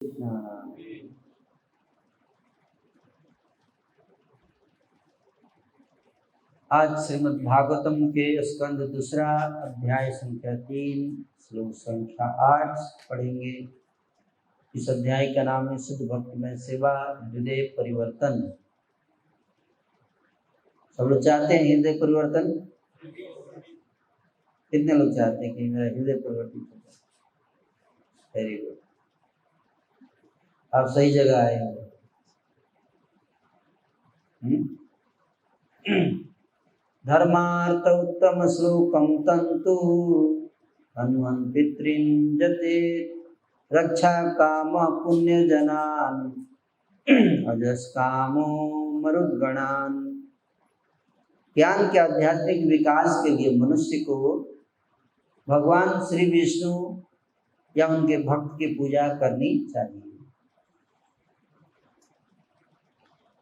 आज श्रीमद् भागवतम के स्कंद दूसरा अध्याय संख्या 3 श्लोक संख्या 8 पढ़ेंगे। इस अध्याय का नाम है शुद्ध भक्ति में सेवा हृदय परिवर्तन। सब लोग चाहते हैं हृदय परिवर्तन? कितने लोग चाहते हैं कि मेरा हृदय परिवर्तित हो जाए? वेरी गुड, आप सही जगह आए हैं। धर्मार्थ उत्तम श्लोकम तंतु हनुमन पितृंजते रक्षा काम पुण्य जनान अजस कामो मरुद्गणान। ज्ञान के आध्यात्मिक विकास के लिए मनुष्य को भगवान श्री विष्णु या उनके भक्त की पूजा करनी चाहिए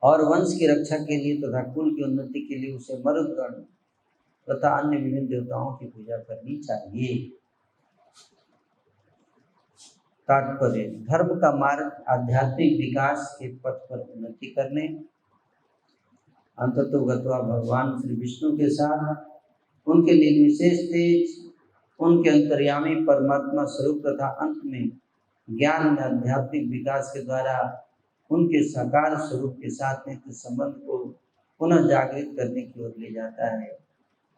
और वंश की रक्षा के लिए तथा कुल की उन्नति के लिए उसे मरुद्गण तथा अन्य विभिन्न देवताओं की पूजा करनी चाहिए। तात्पर्य: धर्म का मार्ग आध्यात्मिक विकास के पथ पर उन्नति करने, अंततोगत्वा भगवान श्री विष्णु के साथ उनके निर्विशेष तेज, उनके अंतर्यामी परमात्मा स्वरूप तथा अंत में ज्ञान में आध्यात्मिक विकास के द्वारा उनके साकार स्वरूप के साथ नित्य संबंध को पुनः जागृत करने की ओर ले जाता है।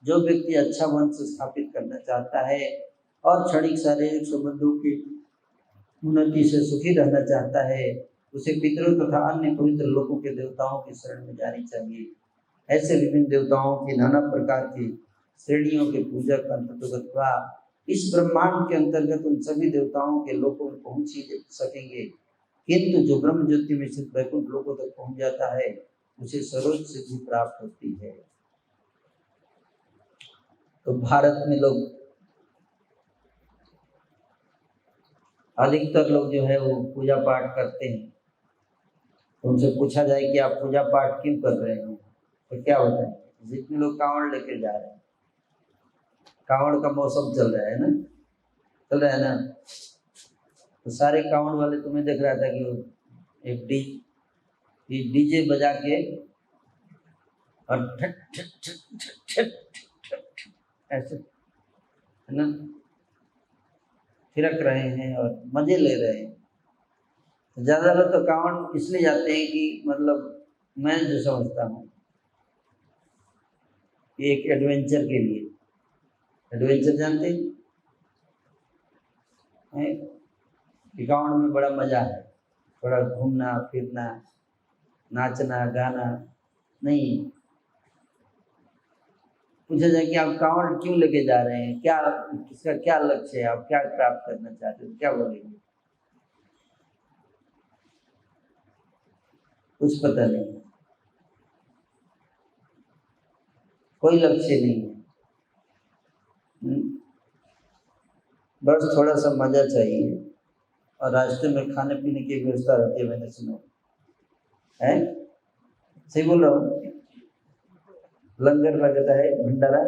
जो व्यक्ति अच्छा वंश स्थापित करना चाहता है और क्षणिक शारीरिक संबंधों की उन्नति से सुखी रहना चाहता है, उसे पितरों तथा अन्य पवित्र लोकों के देवताओं की शरण में जानी चाहिए। ऐसे विभिन्न देवताओं की नाना प्रकार की श्रेणियों के पूजक अंततोगत्वा इस ब्रह्मांड के अंतर्गत उन सभी देवताओं के लोकों में पहुंच ही सकेंगे, किंतु जो ब्रह्म ज्योति में स्थित वैकुंठ लोकों तक पहुंच जाता है उसे सर्वोच्च सिद्धि प्राप्त होती है। तो भारत में लोग अधिकतर लोग जो है वो पूजा पाठ करते हैं। उनसे पूछा जाए कि आप पूजा पाठ क्यों कर रहे हैं तो क्या बताएं? जितने लोग कांवड़ लेके जा रहे हैं, कांवड़ का मौसम चल रहा है ना, चल रहा है ना, तो सारे कांवड़ वाले तुम्हें देख रहा था कि वो एक डीजे बजा के और ठट ठट ठट ठट ठट ऐसे है ना थिरक रहे हैं और मजे ले रहे हैं। ज़्यादा लोग तो कांवड़ इसलिए जाते हैं कि मतलब मैं जो समझता हूँ कि एक एडवेंचर के लिए, एडवेंचर जानते हैं कि कांवड़ में बड़ा मजा है, थोड़ा घूमना फिरना, नाचना गाना। नहीं, पूछा जाए कि आप कांवड़ क्यों लेके जा रहे हैं, क्या इसका क्या लक्ष्य है, आप क्या प्राप्त करना चाहते हो, क्या बोलेंगे? कुछ पता नहीं, कोई लक्ष्य नहीं है। बस थोड़ा सा मजा चाहिए और रास्ते में खाने पीने की व्यवस्था रहती है, मैंने सुना है। सही बोल रहा हूँ? लंगर लगता है, भंडारा,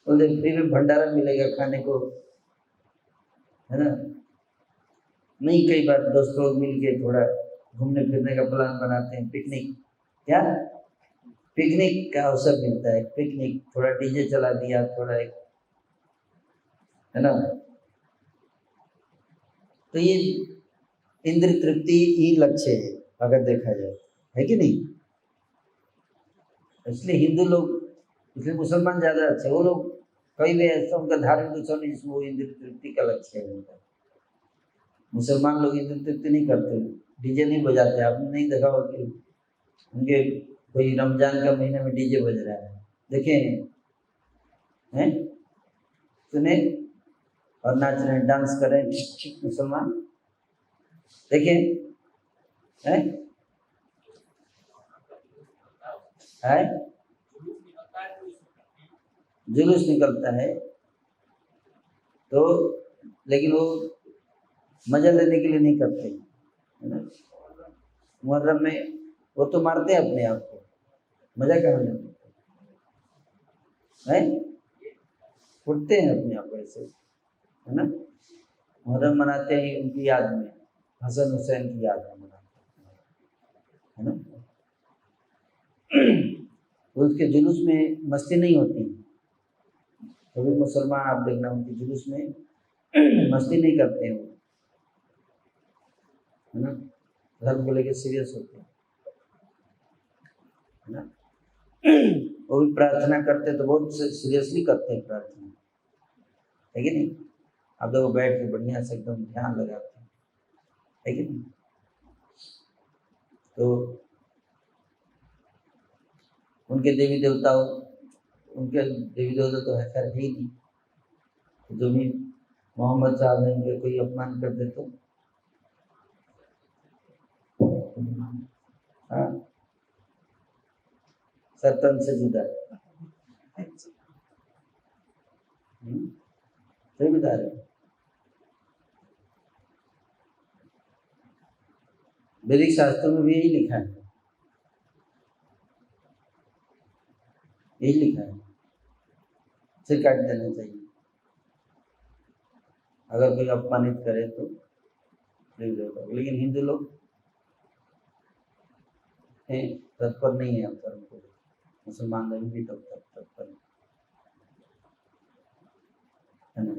बोलते फ्री में भंडारा मिलेगा खाने को, है ना। नहीं, कई बार दोस्त लोग मिल के थोड़ा घूमने फिरने का प्लान बनाते हैं, पिकनिक, क्या पिकनिक का अवसर मिलता है, पिकनिक, थोड़ा डीजे चला दिया, थोड़ा एक, है ना। तो ये इंद्र तृप्ति ही लक्ष्य है अगर देखा जाए, है कि नहीं। इसलिए हिंदू लोग, इसलिए मुसलमान ज्यादा अच्छे, वो लोग कई भी ऐसा उनका धार्मिक उत्सव नहीं जिसमें वो इंद्र तृप्ति का लक्ष्य है उनका। मुसलमान लोग इंद्र तृप्ति नहीं करते, डीजे नहीं बजाते। आपने नहीं देखा हो कि उनके कोई रमजान का महीने में डीजे बज रहा है, देखे हैं, सुने और नाच रहे, डांस कर रहे हैं मुसलमान, देखे हैं, है जुलूस निकलता है तो, लेकिन वो मजा लेने के लिए नहीं करते, है ना। मुहर्रम में वो तो मारते हैं अपने आप को, मजा कहाँ लेते हैं, उठते हैं अपने आप को ऐसे, है ना। मुहर्रम मनाते हैं उनकी याद में, हसन हुसैन की याद में मनाते हैं, है ना। तो उसके जुलूस में मस्ती नहीं होती। कभी मुसलमान आप देखना उनके जुलूस में मस्ती नहीं करते हैं, है ना। धर्म को लेकर सीरियस होते हैं, है ना। वो भी प्रार्थना करते तो बहुत सीरियसली करते हैं प्रार्थना, है कि नहीं। आप लोग बैठ के बढ़िया से एकदम ध्यान लगाते हैं, है कि नहीं। तो उनके देवी देवता तो है खैर ही नहीं। तो जो भी मोहम्मद साहब हैं उनके कोई अपमान कर दे तो हाँ, सरतन से जुदा सही बता रहे। वैदिक शास्त्रों में भी यही लिखा है, यही लिखा है, सिर काट देना चाहिए अगर कोई अपमानित करे तो। लेकिन हिंदू लोग तत्पर नहीं है धर्म को, मुसलमान लोग भी तत्पर है ना।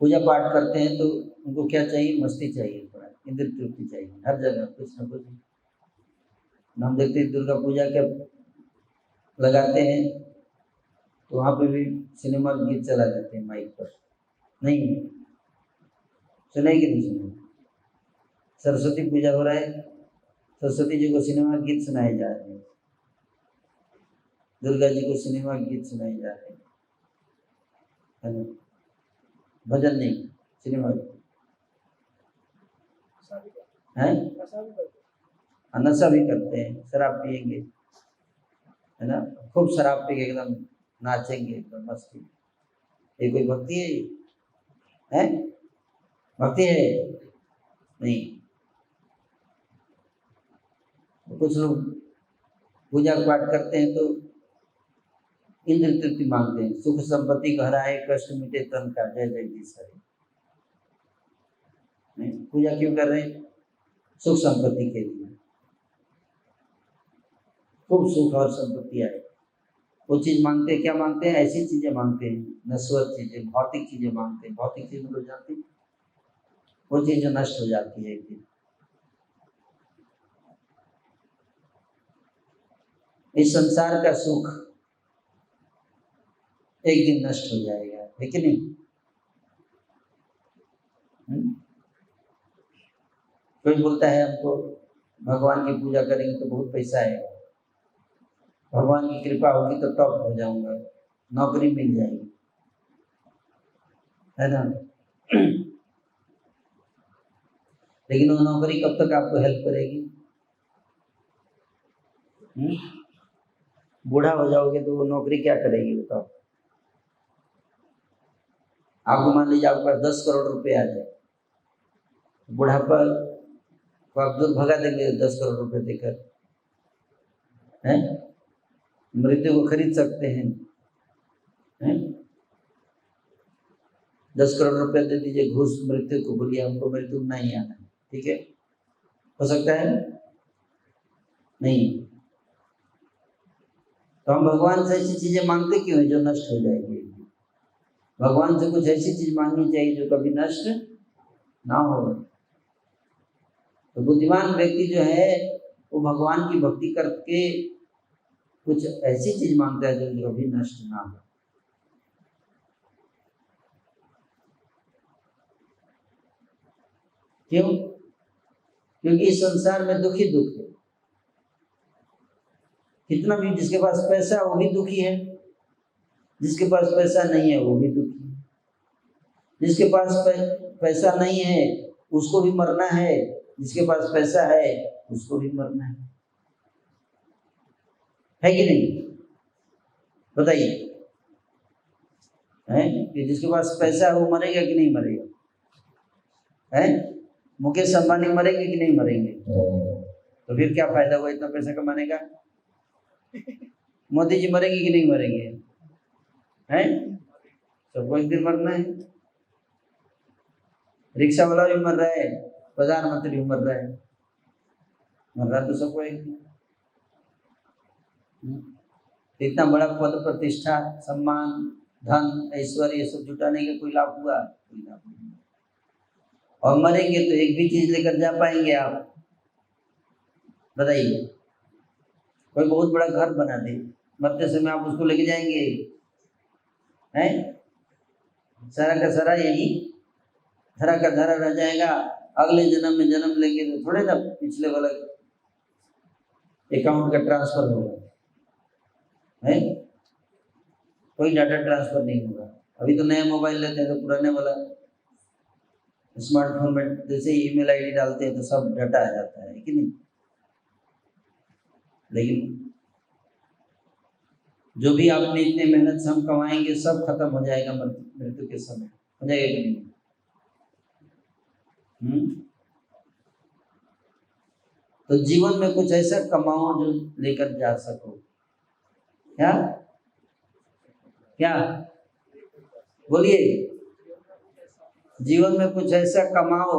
पूजा पाठ करते हैं तो उनको क्या चाहिए, मस्ती चाहिए, थोड़ा इंद्र तृप्ति चाहिए, हर जगह कुछ ना कुछ। हम देखते हैं दुर्गा पूजा के लगाते हैं तो वहाँ पे भी सिनेमा गीत चला देते हैं माइक पर, नहीं सुने कि नहीं सुने। सरस्वती पूजा हो रहा है, सरस्वती जी को सिनेमा गीत सुनाए जा रहे हैं, दुर्गा जी को सिनेमा गीत सुनाए जा रहे हैं, है ना। भजन नहीं, सिनेमा है। नशा भी करते हैं, शराब पिएंगे, है ना, खूब शराब पी के एकदम नाचेंगे, एकदम मस्ती। ये कोई भक्ति है? भक्ति है नहीं। कुछ लोग पूजा पाठ करते हैं तो इंद्र तृप्ति मांगते हैं, सुख संपत्ति गहराए कष्ट मिटे तन का, जय जगदीश हरि। पूजा क्यों कर रहे हैं? सुख संपत्ति के लिए, खूब सुख और संपत्ति आए। वो चीज मांगते हैं, क्या मांगते हैं? ऐसी चीजें मांगते हैं, नश्वर चीजें, भौतिक चीजें मांगते हैं। भौतिक चीजें हो जाती है वो चीज जो नष्ट हो जाती है एक दिन। इस संसार का सुख एक दिन नष्ट हो जाएगा, है कि नहीं। कोई बोलता है हमको भगवान की पूजा करेंगे तो बहुत पैसा आएगा, भगवान की कृपा होगी तो टॉप हो जाऊंगा, नौकरी मिल जाएगी, है ना। लेकिन वो नौकरी कब तक आपको हेल्प करेगी? बूढ़ा हो जाओगे तो वो नौकरी क्या करेगी बताओ। आपको मान लीजिए आपके पास 10 करोड़ रुपए आ जाए, बुढ़ापा को आप दूर भगा देंगे 10 करोड़ रुपए देकर, हैं? मृत्यु को खरीद सकते हैं, हैं? 10 करोड़ रुपए दे दीजिए घूस मृत्यु को, बोलिए हमको मृत्यु नहीं आना, ठीक है, हो सकता है? नहीं। तो हम भगवान से ऐसी चीजें मांगते क्यों है जो नष्ट हो जाएगी? भगवान से कुछ ऐसी चीज मांगनी चाहिए जो कभी नष्ट ना हो। तो बुद्धिमान व्यक्ति जो है वो भगवान की भक्ति करके कुछ ऐसी चीज मांगता है जो कभी नष्ट ना हो। क्यों? क्योंकि इस संसार में दुख ही दुख है। कितना भी जिसके पास पैसा वो भी दुखी है, जिसके पास पैसा नहीं है वो भी दुखी है, जिसके पास पैसा नहीं है उसको भी मरना है, जिसके पास पैसा है उसको भी मरना है कि नहीं? बताइए, है कि जिसके पास पैसा है वो मरेगा कि नहीं मरेगा? है? मुकेश अंबानी मरेंगे कि नहीं मरेंगे? तो फिर क्या फायदा हुआ इतना पैसा कमाने का? मोदी जी मरेंगे कि नहीं मरेंगे? हैं? सबको एक दिन मरना है। रिक्शा वाला भी मर रहा है, प्रधानमंत्री भी मर रहा है, मर रहा तो सबको एक। इतना बड़ा पद प्रतिष्ठा सम्मान धन ऐश्वर्य ये सब जुटाने का कोई लाभ हुआ? कोई लाभ नहीं। और मरेंगे तो एक भी चीज लेकर जा पाएंगे आप? बताइए। कोई बहुत बड़ा घर बना दे, मरते समय आप उसको लेके जाएंगे? हैं? सारा का सारा यही धरा का धरा रह जाएगा। अगले जन्म में जन्म लेंगे तो थोड़े ना पिछले वाला अकाउंट का ट्रांसफर होगा, है? कोई डाटा ट्रांसफर नहीं होगा। अभी तो नया मोबाइल लेते हैं तो पुराने वाला स्मार्टफोन में जैसे ईमेल आईडी डालते हैं तो सब डाटा आ जाता है कि नहीं? लेकिन जो भी आपने इतने मेहनत से हम कमाएंगे सब खत्म हो जाएगा मृत्यु के समय, हो जाएगा कि नहीं? तो जीवन में कुछ ऐसा कमाओ जो लेकर जा सको। क्या क्या बोलिए? जीवन में कुछ ऐसा कमाओ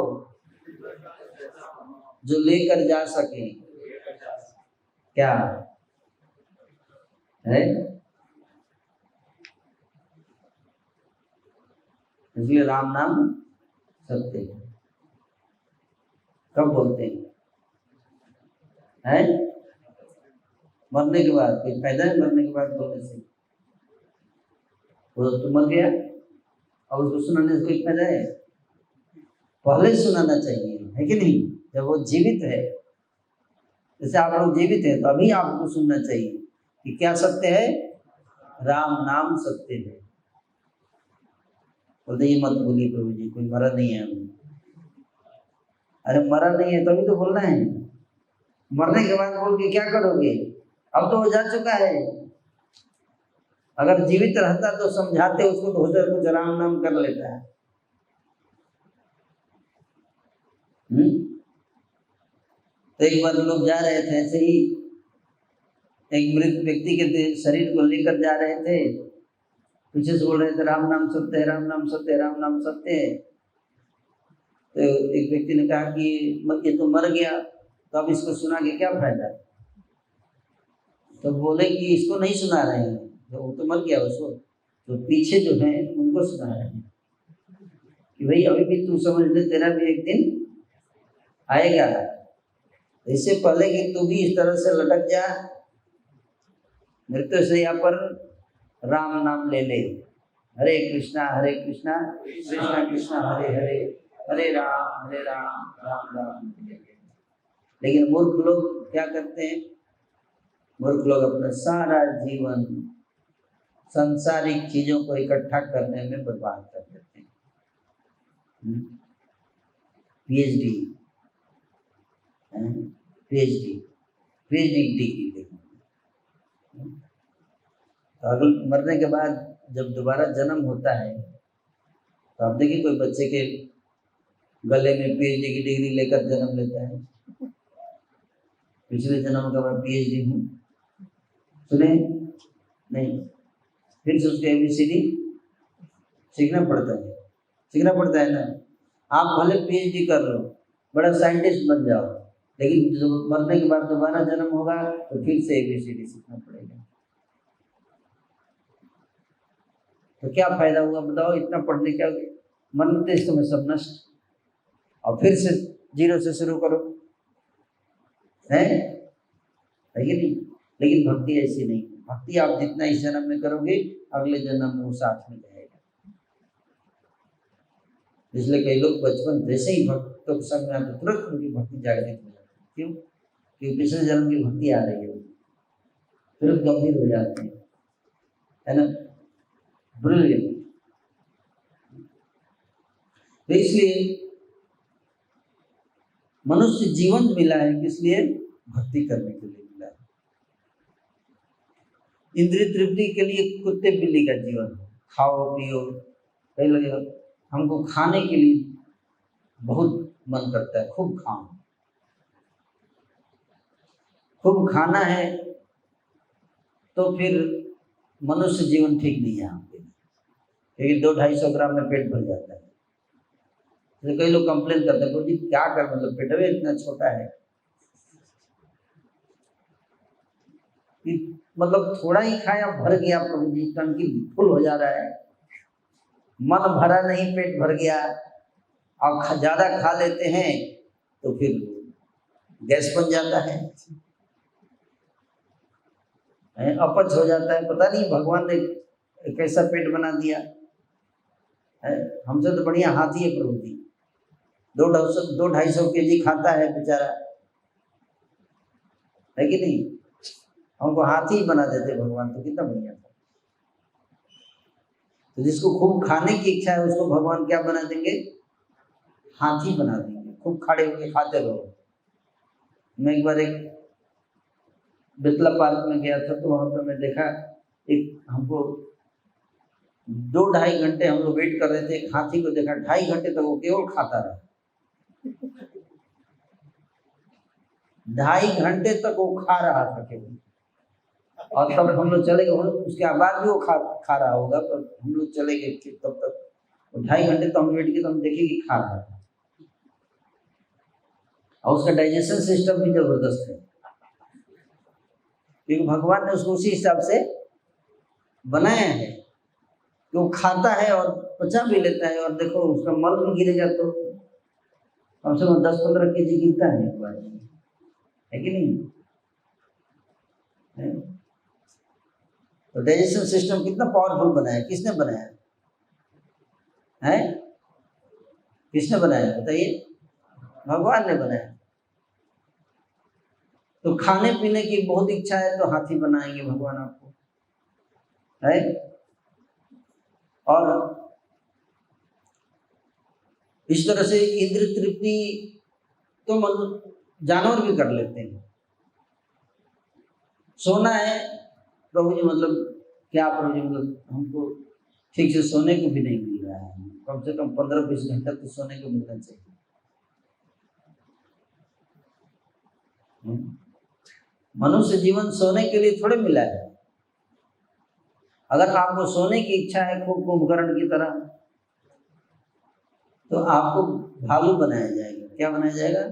जो लेकर जा सके। क्या है? इसलिए राम नाम सत्य है। कब बोलते हैं? मरने के बाद। कोई फायदा है मरने के बाद बोलने से? वो तो मर गया, अब उसको सुनाने से कोई फायदा है? पहले सुनाना चाहिए, है कि नहीं? जब वो जीवित है, जैसे आप लोग जीवित हैं तो अभी आपको सुनना चाहिए कि क्या सत्य है? राम नाम सत्य है। बोलते ये मत बोलिए प्रभु जी, कोई मरा नहीं है अभी। अरे मरा नहीं है तो अभी तो बोलना है। मरने के बाद बोल के क्या करोगे? अब तो वो जा चुका है। अगर जीवित रहता तो समझाते उसको तो हो जाए, कुछ राम नाम कर लेता है। तो एक बार लोग जा रहे थे ऐसे ही, एक मृत व्यक्ति के शरीर को लेकर जा रहे थे, पीछे से बोल रहे थे राम नाम सत्य है, राम नाम सत्य है, राम नाम सत्य है। तो एक व्यक्ति ने कहा कि ये तो मर गया, तो अब इसको सुना के क्या फायदा? तो बोले कि इसको नहीं सुना रहे हैं, तो वो तो मर गया, उसको तो पीछे जो है उनको सुना रहे हैं कि भाई अभी भी तू समझ ले, तेरा भी एक दिन आएगा। इससे पहले कि तू भी इस तरह से लटक जा, मृत्यु से यहाँ पर राम नाम ले ले। हरे कृष्णा कृष्णा कृष्णा हरे हरे, हरे राम राम राम। लेकिन मूर्ख लोग क्या करते हैं? मूर्ख लोग अपना सारा जीवन सांसारिक चीजों को इकट्ठा करने में बर्बाद कर देते हैं। पीएचडी डिग्री लेंगे। तो अगर मरने के बाद जब दोबारा जन्म होता है तो आप देखिए कोई बच्चे के गले में पीएचडी की डिग्री लेकर जन्म लेता है, पिछले जन्म का मैं पीएचडी हूँ, सुने नहीं? फिर से उसको ABCD सीखना पड़ता है ना। आप भले पीएचडी कर लो, बड़ा साइंटिस्ट बन जाओ, लेकिन जब मरने के बाद दोबारा जन्म होगा तो फिर से ABCD सीखना पड़ेगा। तो क्या फायदा हुआ बताओ? इतना पढ़ने क्या, मरने इस समय सब नष्ट, और फिर से जीरो से शुरू करो, है कि नहीं? लेकिन भक्ति ऐसी नहीं। भक्ति आप जितना इस जन्म में करोगे अगले जन्म में वो साथ में रहेगा। इसलिए कई लोग बचपन जैसे ही भक्तों के संग में आते तुरंत उनकी भक्ति जागृत हो जाती है। क्यों? क्योंकि पिछले जन्म की भक्ति आ रही है, तुरंत गंभीर हो जाते हैं, है ना? ब्रिलियंट। तो इसलिए मनुष्य जीवन मिला है किस लिए? भक्ति करने के लिए मिला है। इंद्रिय तृप्ति के लिए कुत्ते बिल्ली का जीवन, खाओ पियो। कई लोग हमको खाने के लिए बहुत मन करता है, खूब खाओ, खूब खाना है, तो फिर मनुष्य जीवन ठीक नहीं है हमके लिए, क्योंकि 200-250 ग्राम में पेट भर जाता है। तो कई लोग कंप्लेन करते हैं, प्रभु जी क्या कर, मतलब पेटवे इतना छोटा है कि मतलब थोड़ा ही खाया भर गया प्रभु जी, टंकी फुल हो जा रहा है, मन भरा नहीं पेट भर गया, और ज्यादा खा लेते हैं तो फिर गैस बन जाता है, अपच हो जाता है। पता नहीं भगवान ने कैसा पेट बना दिया है। हमसे तो बढ़िया हाथी है प्रभु जी, 200-250 kg खाता है बेचारा, है कि नहीं? हमको हाथी बना देते भगवान, तो कितना बढ़िया था। तो जिसको खूब खाने की इच्छा है उसको भगवान क्या बना देंगे? हाथी बना देंगे, खूब खड़े होके खाते रहो। मैं एक बार एक बिरला पार्क में गया था, तो वहां पर मैं देखा, एक हमको 2-2.5 घंटे हम लोग वेट कर रहे थे, एक हाथी को देखा 2.5 घंटे तक वो केवल खाता रहा। 2.5 घंटे तक वो खा रहा था केवल, और तब हम लोग चले गए, उसके बाद भी वो खा रहा होगा, पर हम लोग चले गए तब तक 2.5 घंटे तो हम वेट किए, तो हम देखे कि खा रहा था। और उसका डाइजेशन सिस्टम भी जबरदस्त है, क्योंकि भगवान ने उसको उसी हिसाब से बनाया है कि वो खाता है और पचा भी लेता है, और देखो उसका मल भी गिरेगा तो कम से कम 10-15 kg गिरता है एक बार, है कि नहीं? है? तो डाइजेशन सिस्टम कितना पावरफुल बनाया, किसने बनाया है? किसने बनाया बताइए? भगवान ने बनाया। तो खाने पीने की बहुत इच्छा है तो हाथी बनाएंगे भगवान आपको, है? और इस तरह से इंद्र तृप्ति तो जानवर भी कर लेते हैं। सोना है प्रभु जी, मतलब क्या प्रभु जी, मतलब हमको ठीक से सोने को भी नहीं मिल रहा है, कम से कम 15-20 घंटा तो सोने को मिलना चाहिए। मनुष्य जीवन सोने के लिए थोड़े मिला है। अगर आपको सोने की इच्छा है खूब कुंभकर्ण की तरह, तो आपको भालू बनाया जाएगा। क्या बनाया जाएगा?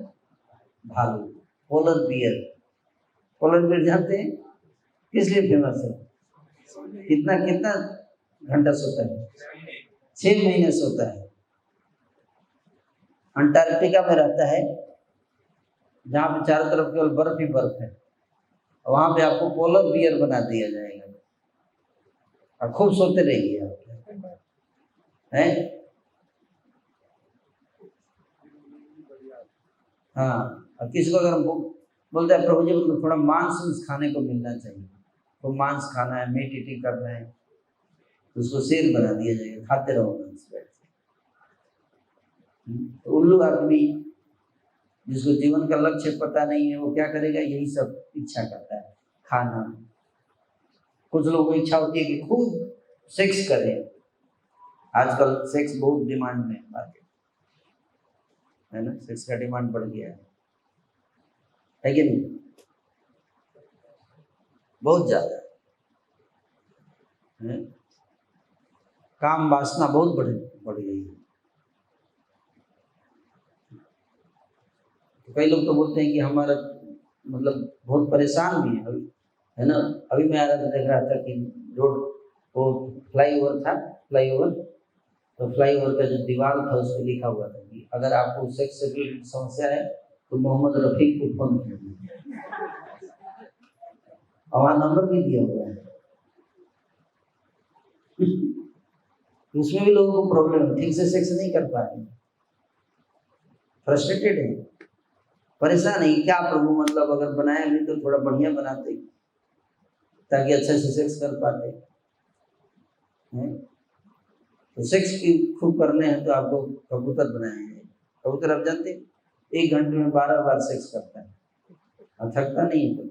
भालू, पोलर बियर। पोलर बियर जानते हैं किस लिए फेमस है? कितना कितना घंटा सोता है? 6 महीने सोता है। अंटार्कटिका में रहता है, जहाँ पे चारों तरफ केवल बर्फ ही बर्फ है, वहां पे आपको पोलर बियर बना दिया जाएगा और खूब सोते रहिए आप, हैं? हाँ, और किसी को अगर बोलता है प्रभु जी मतलब थोड़ा मांस खाने को मिलना चाहिए, तो मांस खाना है, मीट ईटिंग करना है, तो उसको शेर बना दिया जाएगा, खाते रहो मांस बैठ के। तो उल्लू आदमी जिसको जीवन का लक्ष्य पता नहीं है, वो क्या करेगा? यही सब इच्छा करता है, खाना। कुछ लोगों को इच्छा होती है कि खूब सेक्स करें, आजकल सेक्स बहुत डिमांड में है ना, सेक्स का डिमांड बढ़ गया है कि नहीं? बहुत ज्यादा है, काम वासना बहुत बढ़ गई है। तो कई लोग तो बोलते हैं कि हमारा मतलब बहुत परेशान भी है अभी, है ना? अभी मैं आ रहा था, देख रहा था कि रोड, वो फ्लाईओवर था, फ्लाईओवर, तो फ्लाईओवर का जो दीवार था उस पर लिखा हुआ था कि अगर आपको सेक्स से रिलेटेड समस्या है तो मोहम्मद रफीक को फोन कीजिए, और वहाँ नंबर भी दिया हुआ है। उसमें भी लोगों को प्रॉब्लम है, ठीक से सेक्स नहीं कर पाते, फ्रस्ट्रेटेड है, परेशान है। क्या प्रभु मतलब अगर बनाए भी तो थोड़ा बढ़िया बनाते ताकि अच्छे से सेक्स कर पाते हैं। तो सेक्स की खूब करने हैं तो आपको कबूतर बनाए हैं। कबूतर आप जानते हैं 1 घंटे में 12 बार सेक्स करता है और थकता नहीं है,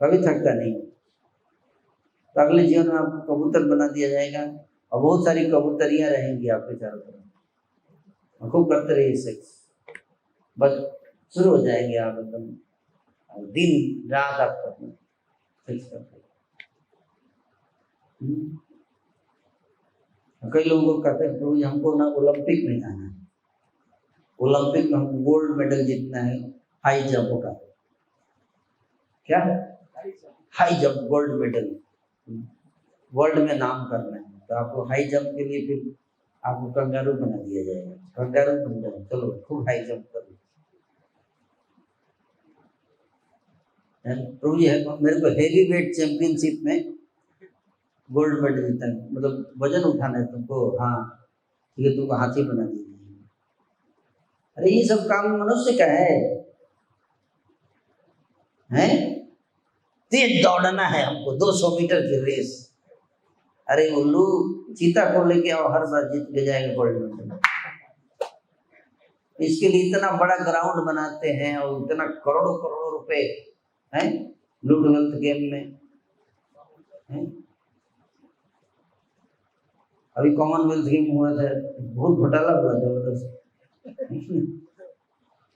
कभी थकता नहीं। तो अगले जीवन में आपको कबूतर बना दिया जाएगा और बहुत सारी कबूतरियां रहेंगी आपके चारों तरफ, खूब करते रहिए सेक्स, बस शुरू हो जाएंगे आप एकदम दिन रात आप करना सेक्स करते। कई लोगों को कहते हैं प्रभु जी हमको ना ओलंपिक में जाना है, ओलंपिक में हमको गोल्ड मेडल जीतना है हाई जंप का। क्या high jump gold medal world में नाम करना है, तो आपको हाई जंप के लिए फिर आपको कंगारू बना दिया जाएगा, कंगारू बन जाओ, चलो खूब हाई जंप करो। प्रभु जी मेरे को हेवी वेट चैंपियनशिप में गोल्ड मेडल जीतना है, मतलब वजन उठाना है तुमको, हाँ ठीक है, तुमको हाथी बना दिया। अरे ये सब काम मनुष्य का है? तेज दौड़ना है हमको 200 मीटर की रेस, अरे उल्लू चीता को लेके आओ, हर बार जीत के जाएगा गोल्ड मेडल। इसके लिए इतना बड़ा ग्राउंड बनाते हैं और इतना करोड़ों करोड़ों रुपए हैं लूट गलत गेम में है? अभी कॉमनवेल्थ गेम हुआ था, बहुत घोटाला हुआ जबरदस्त।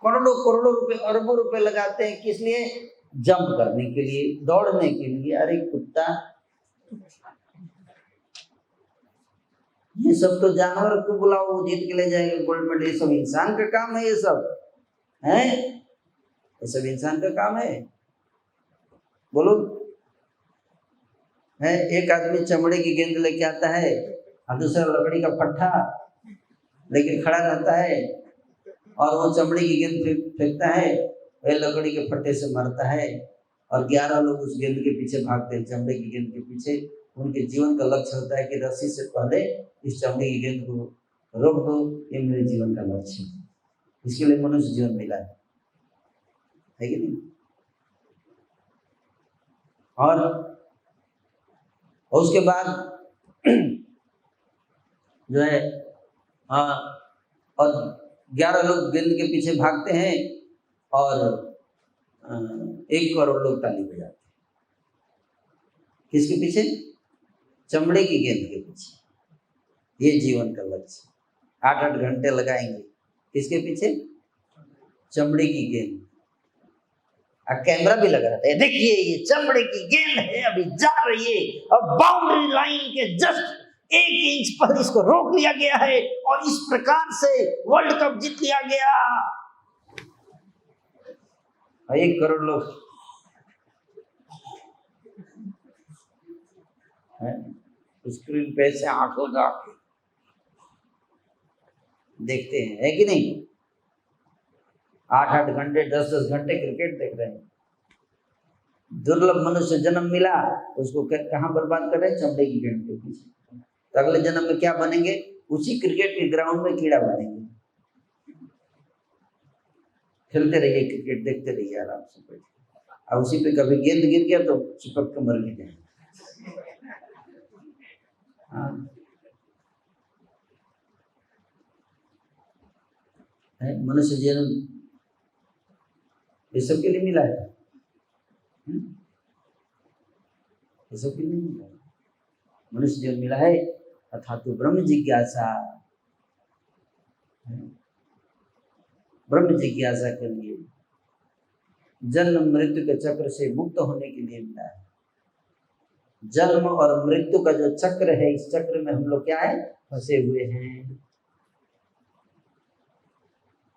करोड़ों करोड़ों रुपए अरबों रुपए लगाते हैं, किस लिए? जंप करने के लिए, दौड़ने के लिए। अरे कुत्ता, ये सब तो जानवर को बुलाओ वो जीत के ले जाएगा गोल्ड मेडल, ये सब इंसान का काम है, ये सब है, ये सब इंसान का काम है। बोलो है, एक आदमी चमड़े की गेंद लेके आता है और दूसरा लकड़ी का फट्टा लेके खड़ा रहता है और वो चमड़े की गेंद फेंकता है, वह लकड़ी के फट्टे से मरता है और 11 लोग उस गेंद के पीछे भागते हैं, चमड़े की गेंद के पीछे। उनके जीवन का लक्ष्य होता है कि रस्सी से पहले इस चमड़े की गेंद को रोक दो, ये मेरे जीवन का लक्ष्य है। इसके लिए मनुष्य जीवन मिला है कि नहीं? और उसके बाद जो है और 11 लोग गेंद के पीछे भागते हैं और 1 करोड़ लोग ताली बजाते हैं। किसके पीछे? चमड़े की गेंद के पीछे। ये जीवन का लक्ष्य, 8-8 घंटे लगाएंगे किसके पीछे? चमड़े की गेंद। कैमरा भी लगा रहता है, देखिए ये चमड़े की गेंद है, अभी जा रही है और बाउंड्री लाइन के जस्ट 1 इंच पर इसको रोक लिया गया है और इस प्रकार से वर्ल्ड कप जीत लिया गया। 1 करोड़ लोग स्क्रीन पे से आंखों दाख देखते हैं, है कि नहीं? 8-8 घंटे 10-10 घंटे क्रिकेट देख रहे हैं। दुर्लभ मनुष्य जन्म मिला, उसको कहाँ बर्बाद कर रहे हैं? चमड़े की गेंद के पीछे। तो अगले जन्म में क्या बनेंगे? उसी क्रिकेट के ग्राउंड में कीड़ा बनेंगे। खेलते रहिए क्रिकेट, देखते रहिए आराम से बैठ, और उसी पे कभी गेंद गिर गया तो चिपक के मर गए। मनुष्य जीवन ये सब के लिए मिला है, ये सब के लिए मिला है। मनुष्य जीवन मिला है अर्थात तो ब्रह्म जिज्ञासा, ब्रह्म जिज्ञासा के लिए, जन्म मृत्यु के चक्र से मुक्त होने के लिए मिला है। जन्म और मृत्यु का जो चक्र है, इस चक्र में हम लोग क्या है? फंसे हुए हैं,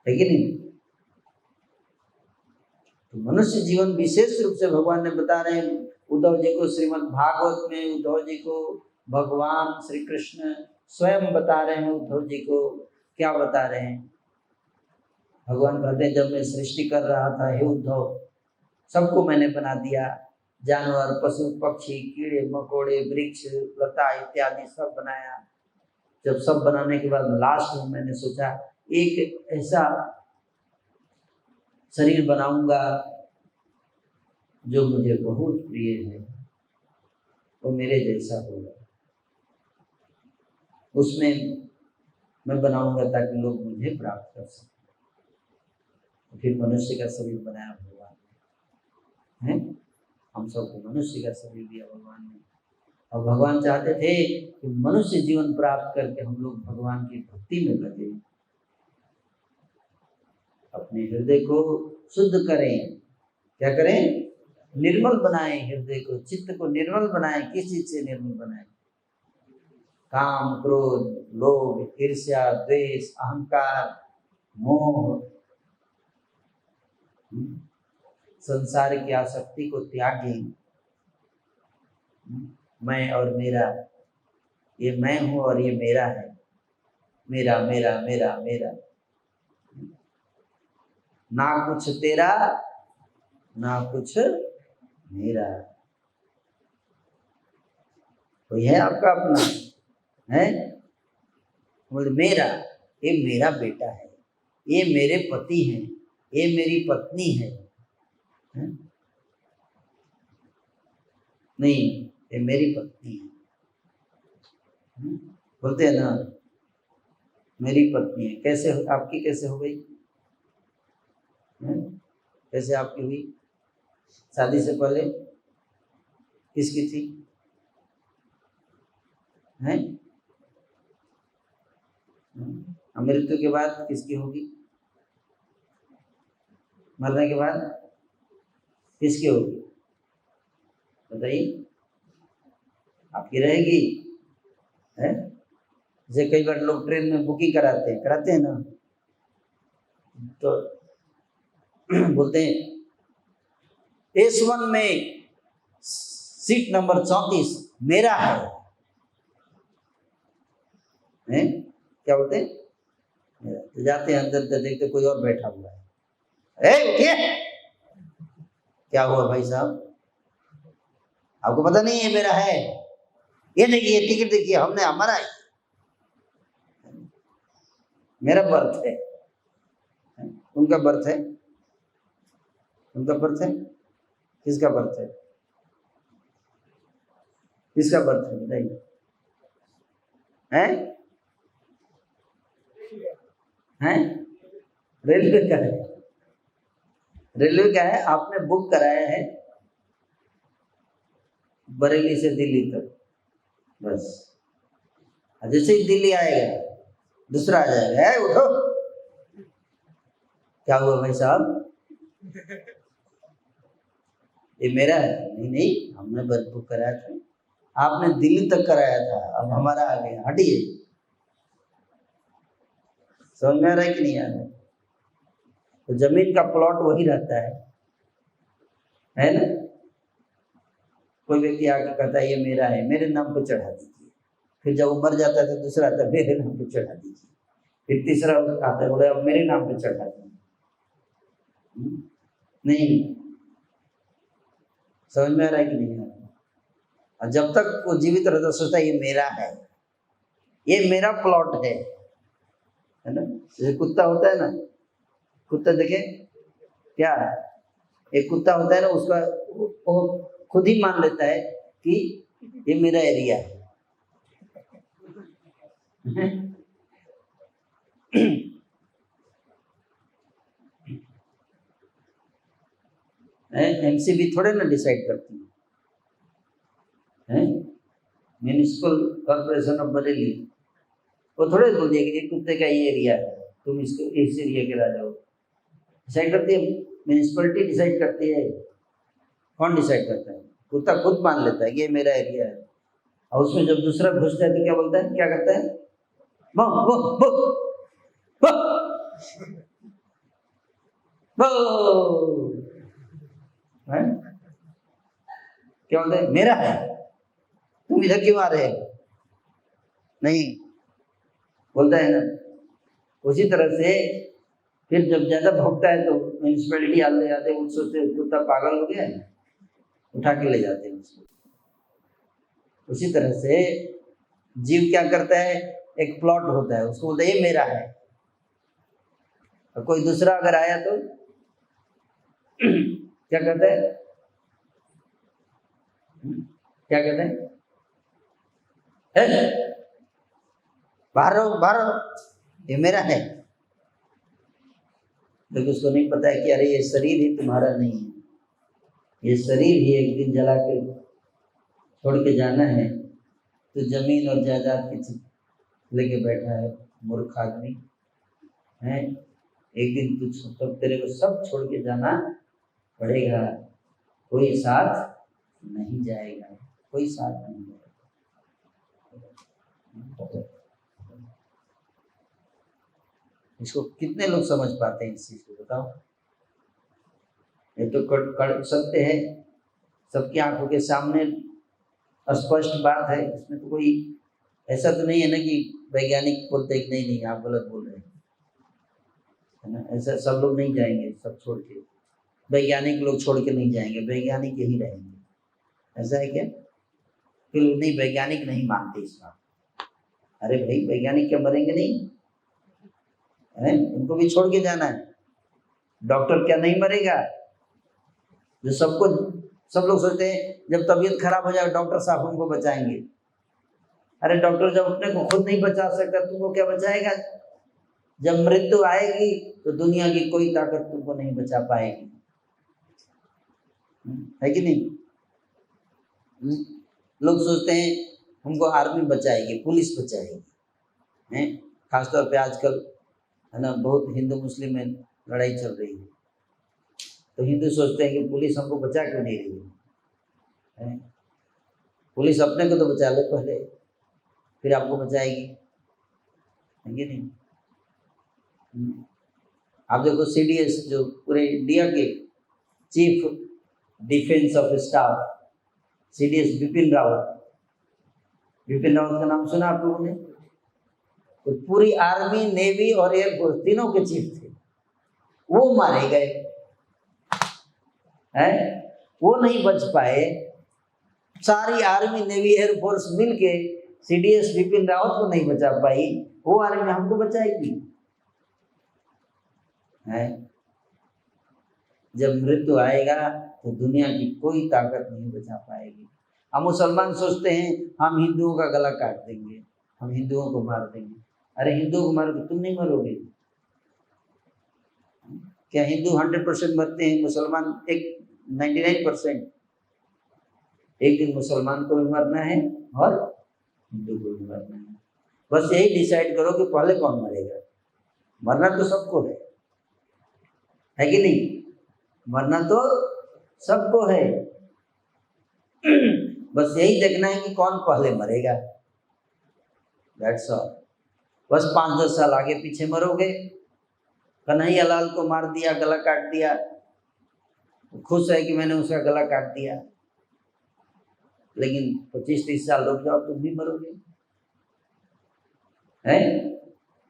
है कि नहीं? तो मनुष्य जीवन विशेष रूप से भगवान ने बता रहे हैं उद्धव जी को, श्रीमद् भागवत में उद्धव जी को भगवान श्री कृष्ण स्वयं बता रहे हैं। उद्धव जी को क्या बता रहे हैं? भगवान कहते हैं जब मैं सृष्टि कर रहा था हे उद्धव, सबको मैंने बना दिया, जानवर, पशु, पक्षी, कीड़े मकोड़े, वृक्ष, लता इत्यादि सब बनाया। जब सब बनाने के बाद लास्ट में मैंने सोचा एक ऐसा शरीर बनाऊंगा जो मुझे बहुत प्रिय है, वो मेरे जैसा होगा, उसमें मैं बनाऊंगा ताकि लोग मुझे प्राप्त कर सकें। फिर मनुष्य का शरीर बनाया भगवान है, हम सबको मनुष्य का शरीर दिया भगवान ने। और भगवान चाहते थे कि मनुष्य जीवन प्राप्त करके हम लोग भगवान की भक्ति में लगे, अपने हृदय को शुद्ध करें। क्या करें? निर्मल बनाएं हृदय को, चित्त को निर्मल बनाएं। किस चीज से निर्मल बनाएं? काम, क्रोध, लोभ, ईर्ष्या, द्वेष, अहंकार, मोह, संसार की आसक्ति को त्यागी। मैं और मेरा, ये मैं हूँ और ये मेरा है, मेरा मेरा मेरा मेरा, ना कुछ तेरा ना कुछ मेरा। तो है आपका अपना है, बोले मेरा, ये मेरा बेटा है, ये मेरे पति हैं, ये मेरी पत्नी है, नहीं ये मेरी पत्नी है, बोलते हैं ना मेरी पत्नी है। कैसे आपकी कैसे हो गई? कैसे आपकी हुई? शादी से पहले किसकी थी? हैं? मृत्यु के बाद किसकी होगी? मरने के बाद किसकी होगी? बताइए। आपकी रहेगी है? जैसे कई बार लोग ट्रेन में बुकिंग कराते हैं ना, तो बोलते हैं S1 में सीट नंबर 34 मेरा है, क्या बोलते हैं? तो जाते हैं अंदर तो देखते कोई और बैठा हुआ है। उठिए, क्या हुआ भाई साहब? आपको पता नहीं है मेरा है? ये देखिए टिकट देखिए, हमने हमारा है, मेरा बर्थ है। उनका बर्थ है, उनका बर्थ है, किसका बर्थ है? किसका बर्थ है बताइए? हैं? हैं? रेलवे का है, रेलवे का है। आपने बुक कराया है बरेली से दिल्ली तक, बस जैसे ही दिल्ली आएगा दूसरा आ जाएगा, है उठो। क्या हुआ भाई साहब? ये मेरा है? नहीं नहीं, हमने बस बुक कराया था, आपने दिल्ली तक कराया था, अब हमारा आ गया, हटिए। समझ में आ रहा है कि नहीं आ रहा है? तो जमीन का प्लॉट वही रहता है ना? कोई व्यक्ति आके कहता है ये मेरा है, मेरे नाम पे चढ़ा दीजिए। फिर जब वो मर जाता है तो दूसरा आता है मेरे नाम पे चढ़ा दीजिए। फिर तीसरा आता है बोले अब मेरे नाम पे चढ़ा दीजिए। नहीं, समझ में आ रहा है कि नहीं आ रहा? और जब तक वो जीवित रहता सोचता है ये मेरा है, ये मेरा प्लॉट है ना? जैसे कुत्ता होता है ना, कुत्ता देखे क्या, एक कुत्ता होता है ना, उसका वो खुद ही मान लेता है कि ये मेरा एरिया है। एमसीबी थोड़े ना डिसाइड करती है, म्यूनिसिपल कॉर्पोरेशन ऑफ बरेली वो थोड़े बोल दिया कि कुत्ते का ये एरिया है, तुम इसको इस एरिया के राजा हो। डिसाइड करती है म्यूनिसिपलिटी, डिसाइड करती है। कौन डिसाइड करता है? कुत्ता खुद मान लेता है कि ये मेरा एरिया है, और उसमें जब दूसरा घुसता है तो क्या बोलता है, क्या करता है? वो वो वो वो वो है? क्या बोलते हैं? मेरा है, तुम इधर क्यों आ रहे हो? नहीं बोलता है ना। उसी तरह से फिर जब ज्यादा भोगता है तो म्यूनिसिपैलिटी आते जाते वो सोचते कुत्ता पागल हो गया है, उठा के ले जाते हैं उसको। उसी तरह से जीव क्या करता है, एक प्लॉट होता है, उसको बोलता है ये मेरा है। और कोई दूसरा अगर आया तो क्या कहता है? क्या कहते हैं? बाहर रहो, बाहर रहो, ये मेरा है। लेकिन उसको नहीं पता है कि अरे ये शरीर ही तुम्हारा नहीं है, ये शरीर ही एक दिन जला के छोड़ के जाना है। तो जमीन और जायदाद की लेके बैठा है मूर्ख आदमी है। एक दिन तुझ तब तेरे को सब छोड़ के जाना पड़ेगा, कोई साथ नहीं जाएगा, कोई साथ नहीं जाएगा। इसको कितने लोग समझ पाते हैं इस चीज को, बताओ। ये तो सत्य है, सबकी आंखों के सामने स्पष्ट बात है। इसमें तो कोई ऐसा तो नहीं है ना कि वैज्ञानिक बोलते हैं नहीं नहीं आप गलत बोल रहे हैं, है ना। ऐसा सब लोग नहीं जाएंगे, सब छोड़ के वैज्ञानिक लोग छोड़ के नहीं जाएंगे, वैज्ञानिक यही रहेंगे। ऐसा है क्या? कि लोग नहीं, वैज्ञानिक नहीं मानते इस बात। अरे भाई वैज्ञानिक क्या मरेंगे नहीं है? उनको भी छोड़ के जाना है। डॉक्टर क्या नहीं मरेगा? जो सबको, सब लोग सोचते हैं जब तबीयत खराब हो जाए डॉक्टर साहब हमको बचाएंगे। अरे डॉक्टर जब अपने को खुद नहीं बचा सकता तुमको क्या बचाएगा? जब मृत्यु आएगी तो दुनिया की कोई ताकत तुमको नहीं बचा पाएगी, है कि नहीं? लोग सोचते हैं हमको आर्मी बचाएगी, पुलिस बचाएगी, हैं? खासतौर पे आजकल है ना, बहुत हिंदू मुस्लिम में लड़ाई चल रही है, तो हिंदू सोचते हैं कि पुलिस हमको बचा क्यों नहीं रही है? पुलिस अपने को तो बचा ले पहले, फिर आपको बचाएगी, है कि नहीं? आप देखो सीडीएस जो पूरे इंडिया के chief defence of staff CDS Bipin Rawat का नाम सुना आप लोगों ने? तो पूरी आर्मी, नेवी और एयरफोर्स तीनों के चीफ थे, वो मारे गए हैं, वो नहीं बच पाए। सारी आर्मी, नेवी, एयरफोर्स मिलके सीडीएस बिपिन रावत को नहीं बचा पाई, वो आर्मी हमको बचाएगी है? जब मृत्यु आएगा तो दुनिया की कोई ताकत नहीं बचा पाएगी। हम मुसलमान सोचते हैं हम हिंदुओं का गला काट देंगे, हम हिंदुओं को मार देंगे। अरे हिंदुओं को मार के तुम नहीं मरोगे क्या? हिंदू 100% मरते हैं, मुसलमान 99%। एक दिन मुसलमान को भी मरना है और हिंदू को भी मरना है। बस यही डिसाइड करो कि पहले कौन मरेगा। मरना तो सबको है कि नहीं? मरना तो सबको है, बस यही देखना है कि कौन पहले मरेगा, दैट्स ऑल। बस 5-10 साल आगे पीछे मरोगे। कन्हैया लाल को मार दिया, गला काट दिया, खुश है कि मैंने उसका गला काट दिया, लेकिन 25-30 साल रुक जाओ तुम भी मरोगे, है?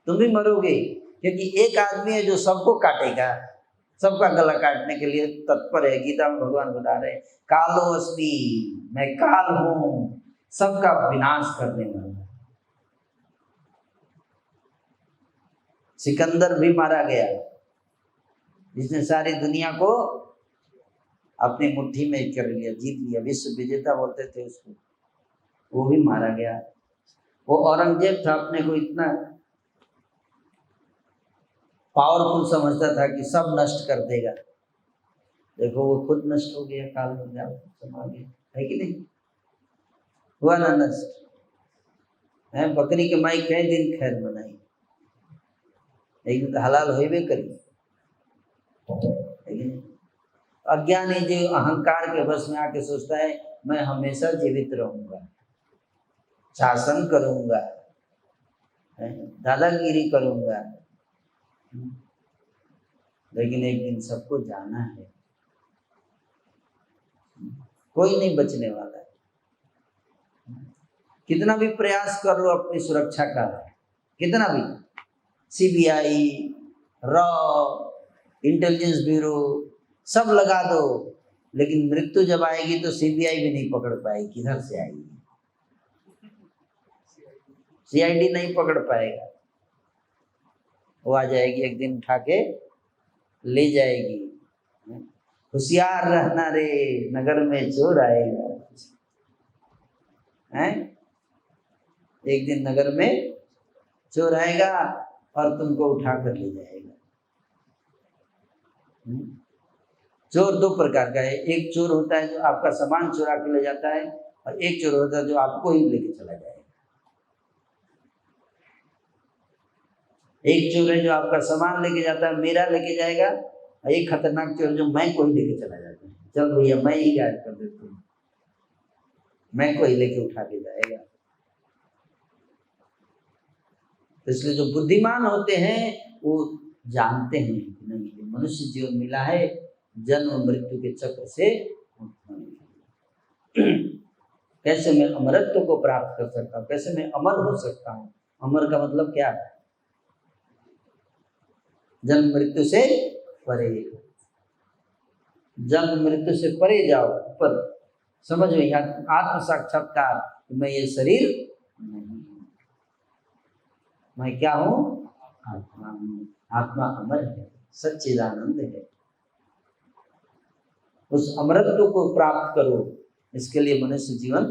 तुम भी मरोगे, क्योंकि एक आदमी है जो सबको काटेगा, सबका गला काटने के लिए तत्पर है। गीता में भगवान बता रहे हैं कालो अस्मि, मैं काल हूं, सबका विनाश करने वाला। सिकंदर भी मारा गया, जिसने सारी दुनिया को अपनी मुट्ठी में कर लिया, जीत लिया, विश्व विजेता बोलते थे उसको, वो भी मारा गया। वो औरंगजेब था, अपने को इतना पावरफुल समझता था कि सब नष्ट कर देगा। देखो वो खुद नष्ट हो गया, काल हो गया, समा गया, है कि नहीं? हुआ ना नष्ट है? बकरी के माई कई दिन खैर बनाई, एक दिन तो हलाल हो भी करी, लेकिन अज्ञानी जो अहंकार के बस में आके सोचता है मैं हमेशा जीवित रहूंगा, शासन करूंगा, दादागिरी करूंगा, लेकिन एक दिन सबको जाना है, कोई नहीं बचने वाला है। कितना भी प्रयास कर लो अपनी सुरक्षा का, कितना भी सीबीआई, रॉ, इंटेलिजेंस ब्यूरो सब लगा दो, लेकिन मृत्यु जब आएगी तो सीबीआई भी नहीं पकड़ पाएगी, किधर से आएगी? सीआईडी नहीं पकड़ पाएगा, वो आ जाएगी एक दिन उठा के ले जाएगी। होशियार रहना रे, नगर में चोर आएगा, हैं? एक दिन नगर में चोर आएगा और तुमको उठा कर ले जाएगा। चोर दो प्रकार का है, एक चोर होता है जो आपका सामान चुरा के ले जाता है, और एक चोर होता है जो आपको ही लेके चला जाएगा। एक चोर है जो आपका सामान लेके जाता है, मेरा लेके जाएगा, और एक खतरनाक चोर जो मैं को ही लेके चला जाता है। चल भैया मैं ही गायब कर देता हूँ, मैं को ही लेके उठा के जाएगा। तो इसलिए जो बुद्धिमान होते हैं वो जानते हैं कि नहीं, ये मनुष्य जीवन मिला है जन्म मृत्यु के चक्र से मुक्त होने के लिए। कैसे मैं अमरत्व को प्राप्त कर सकता हूँ, कैसे मैं अमर हो सकता हूँ। अमर का मतलब क्या है? जन्म मृत्यु से परे, जन्म मृत्यु से परे जाओ, ऊपर समझ में आत्म साक्षात्कार, मैं ये शरीर नहीं, मैं क्या हूँ? आत्मा हूँ। आत्मा अमर है, सच्चिदानंद है। उस अमरत्व को प्राप्त करो, इसके लिए मनुष्य जीवन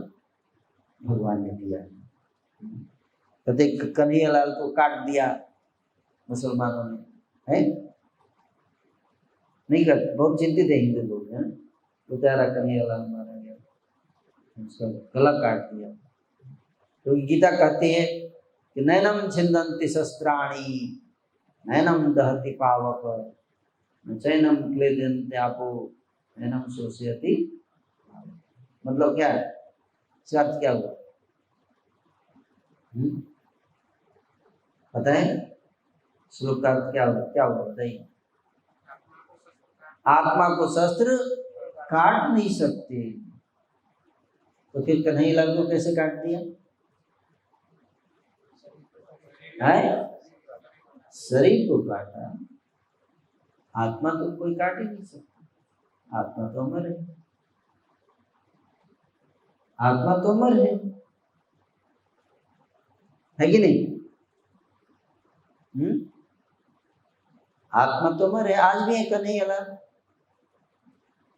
भगवान ने दिया। कहते कन्हैयालाल को काट दिया मुसलमानों ने, है नहीं करते, बहुत चिंतित है हिंदू लोग हैं, बेचारा कन्हैयालाल मारा गया, उसका गला काट दिया। तो गीता कहती है कि नैनम छिन्दन्ति शस्त्राणि नैनम दहति पावक चैनम क्लेदन्ति आपो नैनम शोषयति। मतलब क्या है, इसका अर्थ क्या हुआ? पता है श्लोक का अर्थ क्या हुआ बताइए? आत्मा को शस्त्र काट नहीं सकते, तो फिर कन्हैयालाल को कैसे काट दिया है? शरीर को काटा, आत्मा तो कोई काट ही नहीं सकता। आत्मा तो अमर है, आत्मा तो अमर है कि नहीं? आत्मा तो अमर है, आज भी है कन्हैयालाल,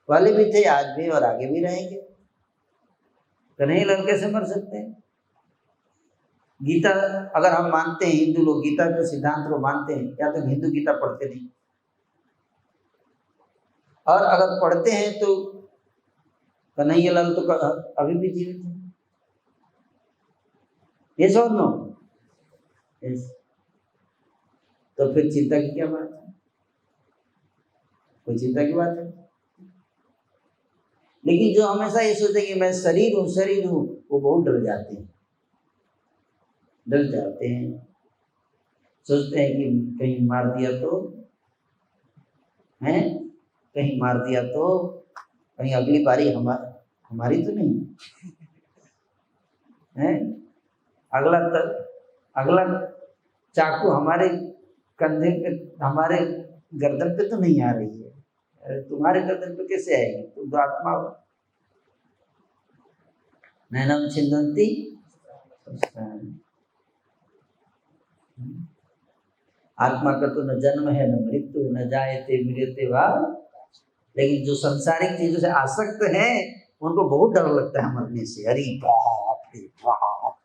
पहले भी थे, आज भी और आगे भी रहेंगे। कन्हैयालाल कैसे मर सकते हैं? गीता अगर हम मानते हैं, हिंदू लोग गीता के सिद्धांत को मानते हैं, या तो हिंदू गीता पढ़ते नहीं, और अगर पढ़ते हैं तो कन्हैयालाल तो अभी भी जीवित है। यस और नो? यस। तो फिर चिंता की क्या बात है? कोई चिंता की बात है? लेकिन जो हमेशा ये सोचते कि मैं शरीर हूँ, वो बहुत डर जाते हैं, सोचते हैं कि कहीं मार दिया तो है, कहीं मार दिया तो कहीं अगली बारी हमारी तो नहीं है, अगला चाकू हमारे कंधे पे, हमारे गर्दन पे तो नहीं आ रही है, तुम्हारे गर्दन पे कैसे आएगी? तुम तो आत्मा हो। नैनम छिन्दन्ति, आत्मा का तो न जन्म है न मृत्यु, न जायते मृत्यु वा। लेकिन जो सांसारिक चीजों से आसक्त हैं उनको बहुत डर लगता है मरने से। अरे बाप रे बाप,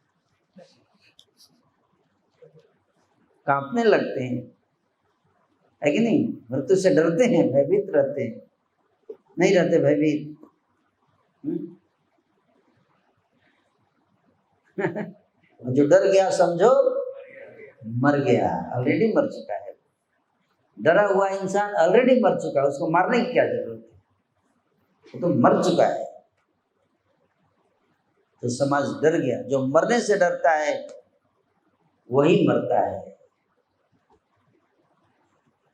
कांपने लगते हैं, है कि नहीं? मृत्यु से डरते हैं, भयभीत रहते हैं, नहीं रहते भयभीत? जो डर गया समझो मर गया, ऑलरेडी मर चुका है। डरा हुआ इंसान ऑलरेडी मर चुका है, उसको मारने की क्या जरूरत है, वो तो मर चुका है। तो समाज डर गया, जो मरने से डरता है वही मरता है।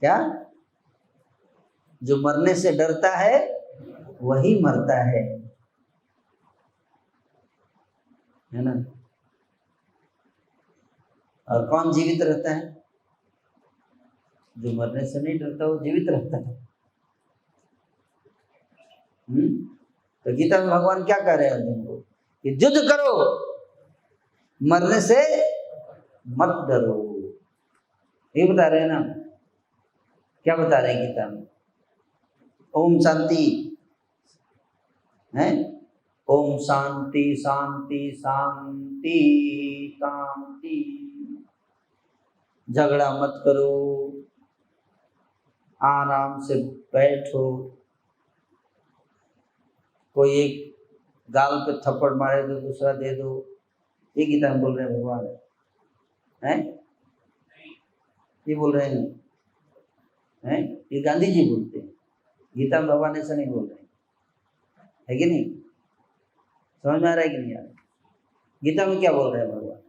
क्या? जो मरने से डरता है वही मरता है ना? और कौन जीवित रहता है? जो मरने से नहीं डरता वो जीवित रहता है। तो गीता में भगवान क्या कह रहे हैं अर्जुन को कि युद्ध करो, मरने से मत डरो। ये बता रहे हैं ना? क्या बता रहे हैं गीता में? ओम शांति है, ओम शांति शांति शांति शांति। झगड़ा मत करो, आराम से बैठो। कोई एक गाल पे थप्पड़ मारे तो दूसरा दे दो, ये गीता में बोल रहे हैं भगवान, हैं? ये बोल रहे हैं, ये गांधी जी बोलते हैं, गीता में भगवान ऐसा नहीं बोल रहे हैं, है कि नहीं? समझ में आ रहा है कि नहीं आ रहा? गीता में क्या बोल रहे हैं भगवान?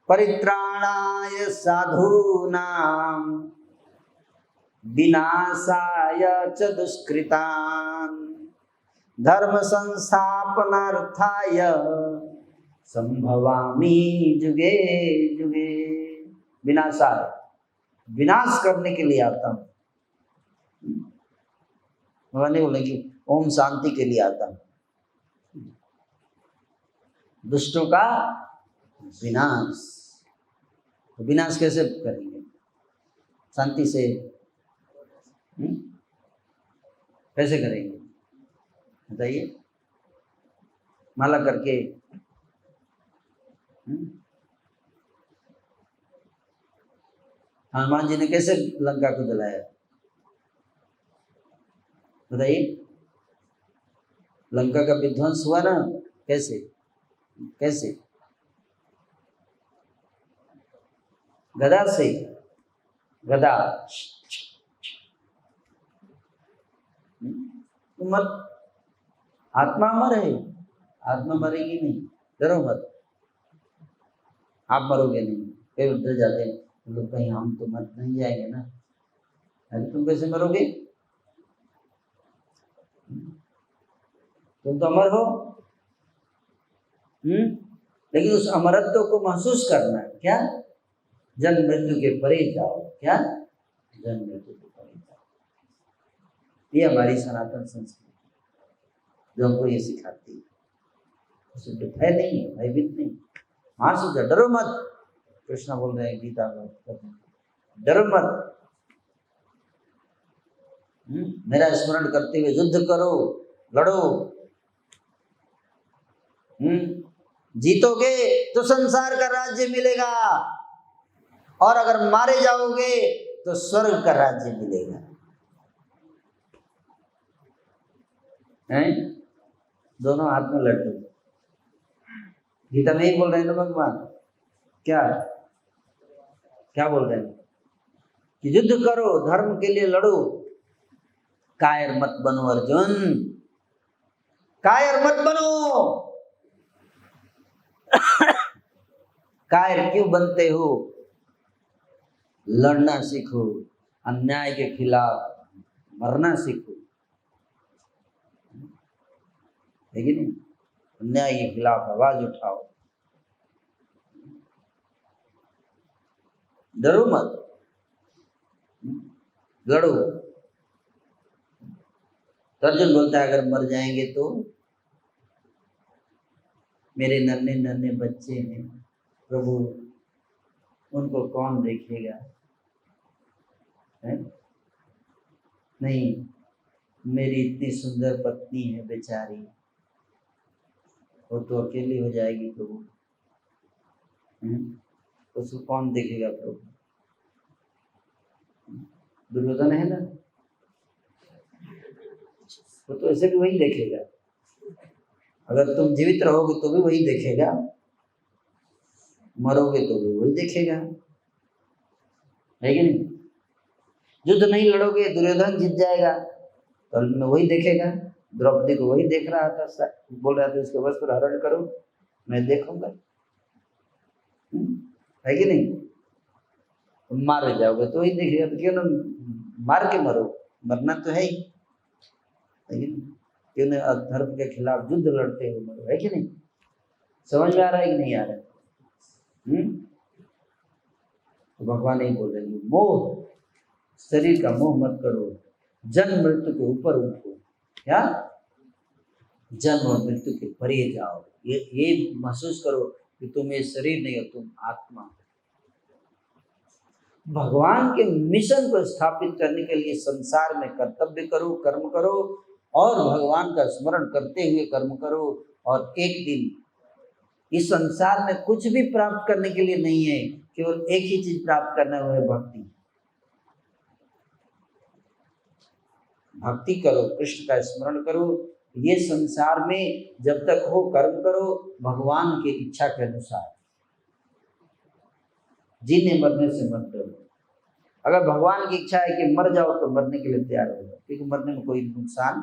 परित्राणाय साधूनां विनाशाय च दुष्कृतान् धर्म संस्थापनार्थाय संभवामि जुगे जुगे। विनाशाय, विनाश करने के लिए आता हूँ। भगवान ने बोला कि ओम शांति के लिए आता हूँ, दुष्टों का विनाश। तो विनाश कैसे करेंगे? शांति से कैसे करेंगे बताइए? माला करके हनुमान जी ने कैसे लंका को जलाया बताइए? लंका का विध्वंस हुआ ना, कैसे कैसे? गदा से। गदा मत, आत्मा अमर है, आत्मा मरेगी नहीं, डरो मत। आप मरोगे नहीं, फिर डर जाते हैं लोग, कहीं हम तो मर नहीं जाएंगे ना। अरे तुम कैसे मरोगे? तुम तो अमर हो। लेकिन उस अमरत्व को महसूस करना है। क्या? जन्म मृत्यु के परे जाओ। क्या? जन्म मृत्यु के परे जाओ। ये हमारी सनातन संस्कृति जो हमको ये सिखाती है। उसमें भय नहीं है, भयभीत नहीं। हाँ सोचा, डरो मत। कृष्ण बोल रहे हैं गीता में, डरो मत। मेरा स्मरण करते हुए युद्ध करो, लड़ो। जीतोगे तो संसार का राज्य मिलेगा, और अगर मारे जाओगे तो स्वर्ग का राज्य मिलेगा। हैं? दोनों हाथ में लड्डू। गीता में ही बोल रहे हैं ना भगवान। क्या क्या बोल रहे हैं? कि युद्ध करो, धर्म के लिए लड़ो, कायर मत बनो अर्जुन, कायर मत बनो। कायर क्यों बनते हो? लड़ना सीखो, अन्याय के खिलाफ मरना सीखो, है कि नहीं? अन्याय के खिलाफ आवाज उठाओ, डरो मत, लड़ो। अर्जुन बोलता है अगर मर जाएंगे तो मेरे नन्हे नन्हे बच्चे हैं प्रभु, उनको कौन देखेगा? है? नहीं, मेरी इतनी सुंदर पत्नी है बेचारी, वो तो अकेली हो जाएगी प्रभु, उसको कौन देखेगा प्रभु? दुर्योधन है ना, वो तो ऐसे भी वही देखेगा। अगर तुम जीवित रहोगे तो भी वही देखेगा, मरोगे तो भी वही देखेगा, है कि नहीं? युद्ध नहीं लड़ोगे, दुर्योधन जीत जाएगा तो में वही देखेगा। द्रौपदी को वही देख रहा था, बोल रहा था उसके वस्त्र हरण करो, मैं देखूंगा, है कि नहीं? तुम मार जाओगे तो वही देखेगा, तो क्यों ना मार के मरो, मरना तो है ही, लेकिन क्यों ना धर्म के खिलाफ युद्ध लड़ते हुए मरो, है कि नहीं? समझ में आ रहा है कि नहीं आ रहा है? तो भगवान यही बोल रहे हैं, मोह, शरीर का मोह मत करो, जन्म मृत्यु के ऊपर उठो। क्या? जन्म और मृत्यु के परे जाओ। ये महसूस करो कि तुम ये शरीर नहीं हो, तुम आत्मा हो। भगवान के मिशन को स्थापित करने के लिए संसार में कर्तव्य करो, कर्म करो, और भगवान का स्मरण करते हुए कर्म करो। और एक दिन इस संसार में कुछ भी प्राप्त करने के लिए नहीं है, केवल एक ही चीज प्राप्त करना, वो है भक्ति। भक्ति करो, कृष्ण का स्मरण करो। ये संसार में जब तक हो कर्म करो भगवान की इच्छा के अनुसार, जीने मरने से मत डरो। अगर भगवान की इच्छा है कि मर जाओ तो मरने के लिए तैयार हो जाओ, क्योंकि मरने में कोई नुकसान,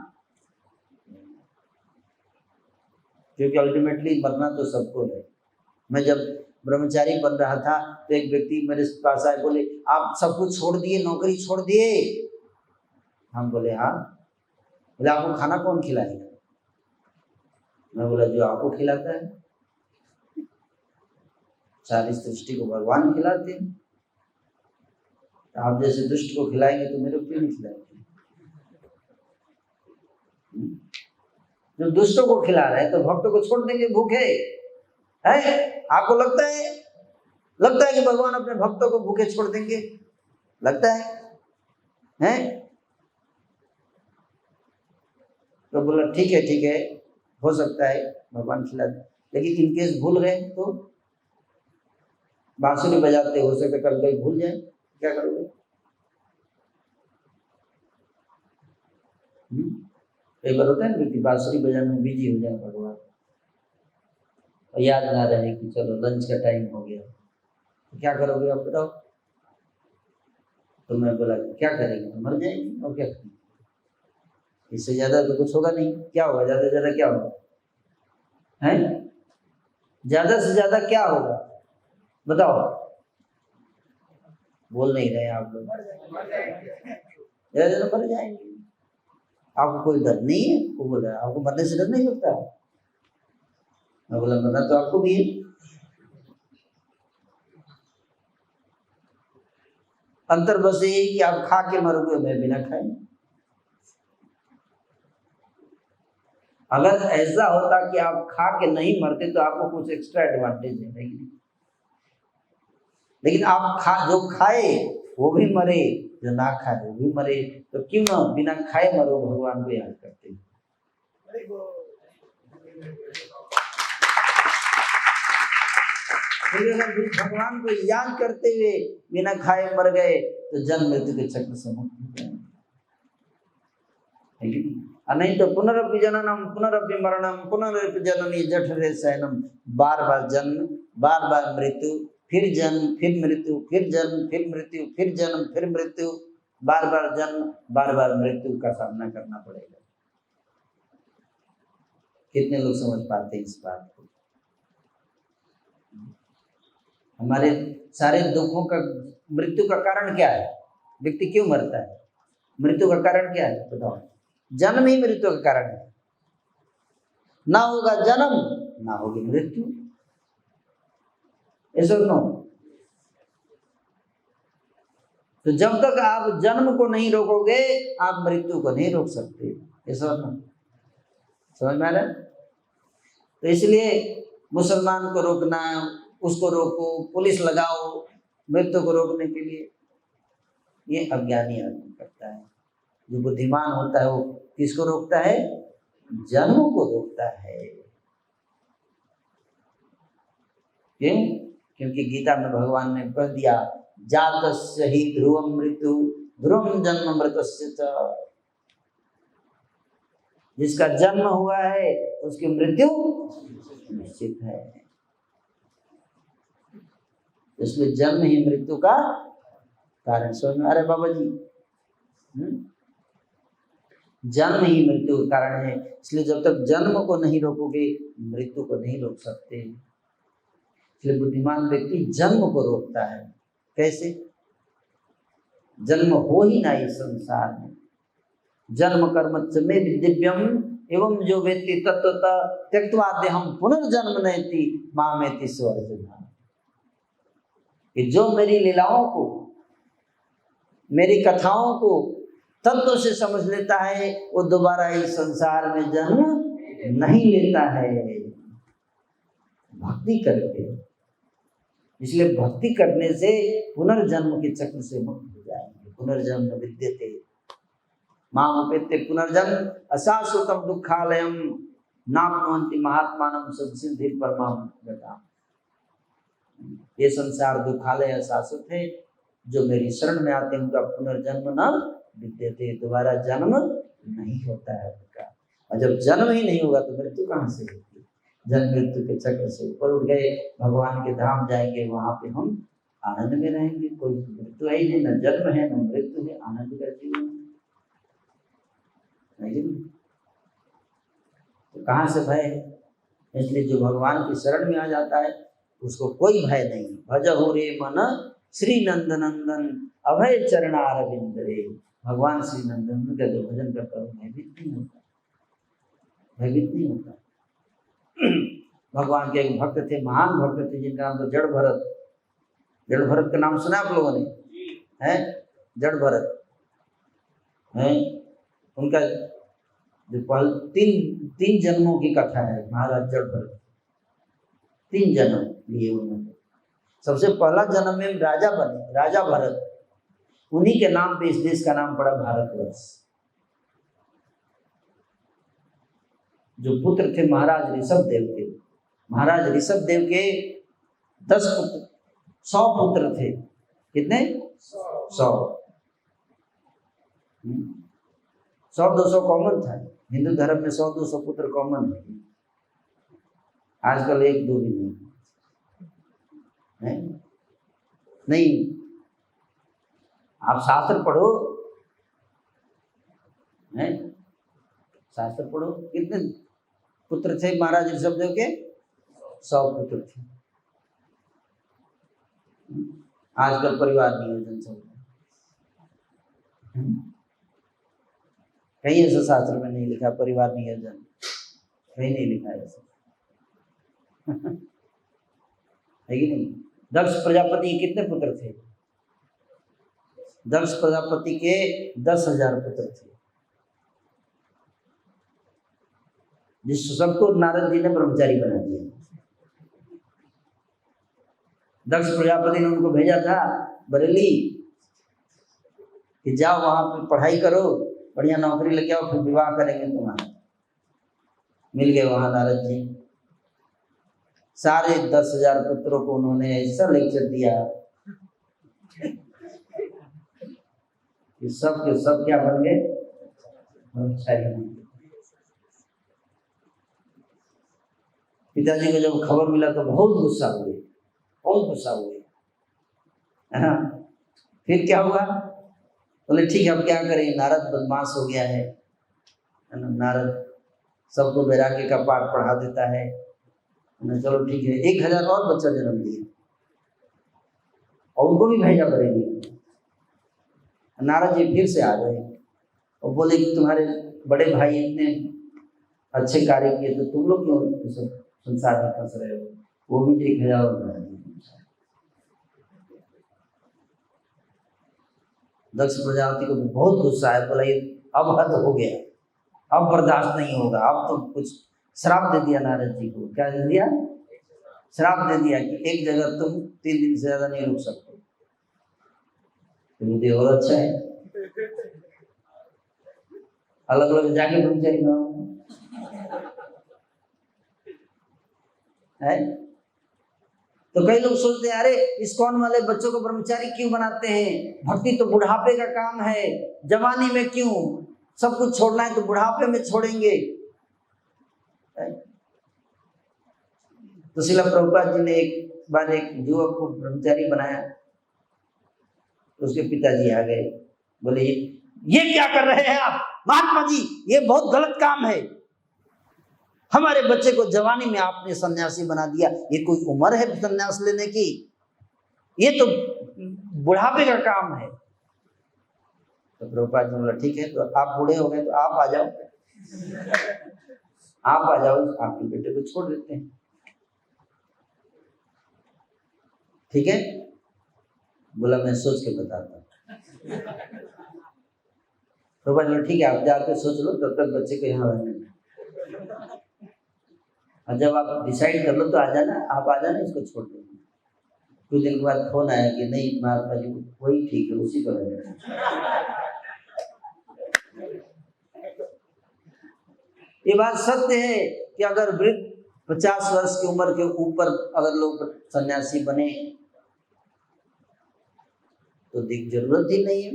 क्योंकि अल्टीमेटली मरना तो सबको है। मैं जब ब्रह्मचारी बन रहा था, तो एक व्यक्ति मेरे पास आए, बोले आप सब कुछ छोड़ दिए, नौकरी छोड़ दिए? हम बोले हाँ। बोले आपको खाना कौन खिलाएगा? मैं बोला जो आपको खिलाता है। सारी सृष्टि को भगवान खिलाते हैं, आप जैसे दुष्ट को खिलाएंगे तो मेरे को क्यों नहीं खिलाएंगे? जो दुष्टों को खिला रहे हैं तो भक्तों को छोड़ देंगे भूखे हैं? आपको लगता है कि भगवान अपने भक्तों को भूखे छोड़ देंगे? लगता है हैं? तो बोला ठीक है, हो सकता है भगवान खिला दे, लेकिन इनकेस भूल गए तो बांसुरी बजाते हो सकता कल कहीं भूल जाए, क्या करोगे? कई बार होता है ना कि बांसुरी बजाने में बिजी हो जाए भगवान, और याद ना रहे कि चलो लंच का टाइम हो गया, तो क्या करोगे आप बताओ? तो मैं बोला क्या करेंगे, तो मर जाएंगे और क्या करेंगे, इससे ज्यादा तो कुछ होगा नहीं। क्या होगा ज्यादा से ज्यादा, क्या होगा है? ज्यादा से ज्यादा क्या होगा बताओ? बोल नहीं रहे आप लोग। ज्यादा ज्यादा मर जाएंगे। आपको कोई डर नहीं है? वो बोल रहा है आपको मरने से डर नहीं लगता? मैं बोला मरना तो आपको भी है। अंतर बस ये कि आप खा के मरोगे, मैं बिना खाए। अगर ऐसा होता कि आप खा के नहीं मरते तो आपको कुछ एक्स्ट्रा एडवांटेज है, नहीं? लेकिन आप जो खाए वो भी मरे, जो ना खाए वो भी मरे, तो क्यों ना बिना खाए मरो, भगवान को याद करते हैं। भगवान को याद करते हुए बिना खाए मर गए तो जन्म मृत्यु के चक्र से मुक्त हो जाएंगे। नहीं तो पुनरपि जननम पुनरपि मरणम पुनरपि जननी जठरे शयनम, बार बार जन्म, बार बार मृत्यु, फिर जन्म, फिर मृत्यु, फिर जन्म, फिर मृत्यु, फिर जन्म, फिर मृत्यु, बार बार जन्म, बार बार मृत्यु का सामना करना पड़ेगा। कितने लोग समझ पाते हैं इस बात को? हमारे सारे दुखों का, मृत्यु का कारण क्या है? व्यक्ति क्यों मरता है? मृत्यु का कारण क्या है बताओ? जन्म ही मृत्यु का कारण है। ना होगा जन्म, ना होगी मृत्यु। ऐसा नो। तो जब तक आप जन्म को नहीं रोकोगे, आप मृत्यु को नहीं रोक सकते। ऐसा नो, समझ में आ रहा है? तो इसलिए मुसलमान को रोकना, उसको रोको, पुलिस लगाओ मृत्यु को रोकने के लिए, ये अज्ञानी आदमी करता है। जो बुद्धिमान होता है वो किसको रोकता है? जन्म को रोकता है। क्यों? क्योंकि गीता में भगवान ने कह दिया जातस्य ही ध्रुवम मृत्यु ध्रुवम जन्म मृतस्य च। जिसका जन्म हुआ है उसकी मृत्यु निश्चित है। इसलिए जन्म ही मृत्यु का कारण। समझ में? अरे बाबा जी, जन्म ही मृत्यु का कारण है। इसलिए जब तक जन्म को नहीं रोकोगे, मृत्यु को नहीं रोक सकते। इसलिए बुद्धिमान व्यक्ति जन्म को रोकता है। कैसे? जन्म हो ही ना इस संसार में। जन्म कर्म च मे दिव्यम एवं जो व्यक्ति तत्वतः त्यक्त्वा देहम पुनर्जन्म नयति मामेति सो अर्जुन। कि जो मेरी लीलाओं को, मेरी कथाओं को तत्व से समझ लेता है, वो दोबारा इस संसार में जन्म नहीं लेता है, भक्ति करके। इसलिए भक्ति करने से पुनर्जन्म के चक्र से मुक्त हो जाएंगे। पुनर्जन्म विद्यते मामुपेत्य पुनर्जन्म अशाश्वतम दुःखालयम नाप्नुवन्ति महात्मानं संसिद्धि परमाम गताम्। ये संसार दुखालय अशाश्वत है। जो मेरी शरण में आते हैं उनका पुनर्जन्म न विद्यते, दोबारा जन्म नहीं होता है उनका। और जब जन्म ही नहीं होगा तो मृत्यु कहाँ से होगी? जन्म मृत्यु के चक्र से ऊपर उठ गए, भगवान के धाम जाएंगे, वहां पे हम आनंद में रहेंगे। कोई मृत्यु है ही नहीं, न जन्म है न मृत्यु है, आनंद का जीवन। तो कहाँ से भय? इसलिए जो भगवान की शरण में आ जाता है उसको कोई भय नहीं। भजहु रे मन श्री नंद नंदन अभय चरणारविंद रे। भगवान श्री नंदन का जो भजन करता है भयभीत नहीं होता, भयभीत नहीं होता। भगवान के एक भक्त थे, महान भक्त थे, जिनका नाम तो जड़ भरत। जड़ भरत का नाम सुना आप लोगों ने? है जड़ भरत है। उनका जो तीन जन्मों की कथा है महाराज जड़ भरत। 3 जन्म लिए उन्होंने। सबसे पहला जन्म में राजा बने, राजा भरत। उन्हीं के नाम पे इस देश का नाम पड़ा भारतवर्ष। जो पुत्र थे महाराज ऋषभ देव के, महाराज ऋषभ देव के 10 पुत्र, 100 पुत्र थे। कितने? 100। 100-200 कॉमन था हिंदू धर्म में। 100-200 पुत्र कॉमन है। आजकल 1-2 भी नहीं है। नहीं, आप शास्त्र पढ़ो, हैं? शास्त्र पढ़ो। कितने पुत्र थे महाराज ऋषभ देव के? 100 पुत्र थे। आजकल परिवार नियोजन चल रहा है। कहीं ऐसा शास्त्र में नहीं लिखा परिवार नियोजन, कहीं नहीं लिखा ऐसा। है कि नहीं? दक्ष प्रजापति के कितने पुत्र थे? दक्ष प्रजापति के 10,000 पुत्र थे, जिस सबको नारद जी ने ब्रह्मचारी बना दिया। दक्ष प्रजापति ने उनको भेजा था बरेली कि जाओ वहां पे पढ़ाई करो, बढ़िया नौकरी लेके आओ, फिर विवाह करेंगे तुम्हारा। मिल गए वहां नारद जी। सारे 10,000 पुत्रों को उन्होंने ऐसा लेक्चर दिया कि सब के सब क्या बन गए? ब्रह्मचारी बन गए। पिताजी को जब खबर मिला तो बहुत गुस्सा हुए, बहुत गुस्सा हुए, है ना। फिर क्या हुआ? बोले ठीक है अब क्या करें, नारद बदमाश हो गया है ना। नारद सबको वैराग्य का पाठ पढ़ा देता है। चलो ठीक है, 1000 और बच्चा जन्म लिया और उनको भी भेजा करेंगे। नारद जी फिर से आ गए और बोले कि तुम्हारे बड़े भाई इतने अच्छे कार्य किए तो तुम लोग क्यों संसार में फंस रहे हो? वो भी 1000 और। दक्ष प्रजापति को बहुत गुस्सा आया। बोला ये अब हद हो गया, अब बर्दाश्त नहीं होगा। अब तो कुछ श्राप दे दिया नारद जी को। क्या दे दिया? श्राप दे दिया कि एक जगह तुम 3 दिन से ज्यादा नहीं रुक सकते। मुझे और अच्छा है, अलग अलग जाके ब्रह्मचारी है। तो कई लोग सोचते हैं अरे इस्कॉन वाले बच्चों को ब्रह्मचारी क्यों बनाते हैं? भक्ति तो बुढ़ापे का काम है, जवानी में क्यों? सब कुछ छोड़ना है तो बुढ़ापे में छोड़ेंगे। तो श्रील प्रभुपाद जी ने एक बार एक युवक को ब्रह्मचारी बनाया। तो उसके पिताजी आ गए, बोले ये क्या कर रहे हैं आप महात्मा जी? ये बहुत गलत काम है। हमारे बच्चे को जवानी में आपने सन्यासी बना दिया। ये कोई उम्र है सन्यास लेने की? ये तो बुढ़ापे का काम है। तो प्रभुपाद जी ने बोला ठीक है, तो आप बूढ़े हो गए तो आप आ जाओ, आप आ जाओ, आपके बेटे को छोड़ देते हैं। ठीक है? बोला मैं सोच के बताता हूँ। प्रभुपाद जी ठीक है आप जाके सोच लो, तब तक बच्चे को यहाँ रहने दो। और जब आप डिसाइड कर लो तो आ जाना, आप आ जाना, इसको छोड़ दो। कुछ दिन के बाद फोन आया कि नहीं महात्मा जी वही ठीक है, उसी को रहने। ये बात सत्य है कि अगर वृद्ध 50 वर्ष की उम्र के ऊपर अगर लोग सन्यासी बने तो जरूरत ही नहीं है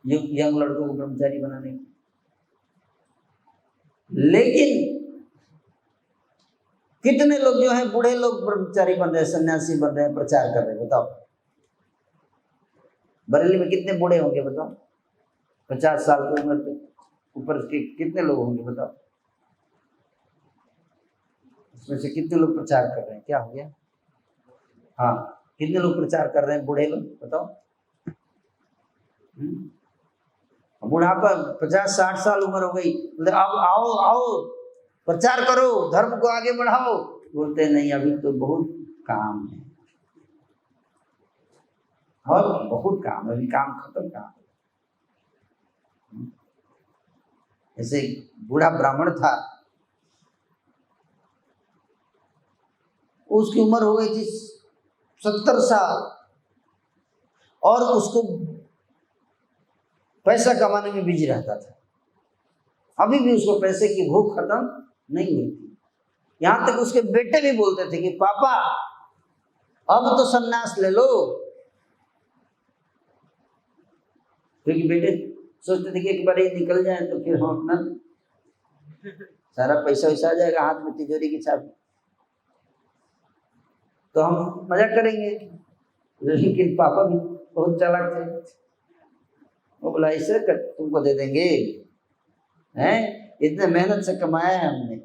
यंग लड़कों को ब्रह्मचारी बनाने की। लेकिन कितने लोग जो हैं बूढ़े लोग ब्रह्मचारी बन रहे हैं, सन्यासी बन रहे हैं, प्रचार कर रहे हैं? बताओ बरेली में कितने बूढ़े होंगे बताओ? 50 साल की उम्र के ऊपर के कितने लोग होंगे बताओ? इसमें से कितने लोग प्रचार कर रहे हैं? क्या हो गया? हाँ, कितने लोग प्रचार कर रहे हैं? बूढ़े लोग बताओ। बुढ़ापा 50-60 साल उम्र हो गई, अब आओ आओ प्रचार करो, धर्म को आगे बढ़ाओ। बोलते नहीं, अभी तो बहुत काम है, और बहुत काम, अभी काम खत्म काम। ऐसे बूढ़ा ब्राह्मण था, उसकी उम्र हो गई थी 70 साल, और उसको पैसा कमाने में बिजी रहता था। अभी भी उसको पैसे की भूख खत्म नहीं हुई थी। यहां तक उसके बेटे भी बोलते थे कि पापा अब तो सन्यास ले लो, क्योंकि बेटे सोचते थे कि एक बार ये निकल जाए तो फिर हम अपना सारा पैसा वैसा आ जाएगा हाथ में, तिजोरी की चाबी, तो हम मजा करेंगे। लेकिन पापा भी बहुत चालाक थे, वो बोला ऐसे तुमको दे देंगे, हैं इतने मेहनत से कमाया है हमने,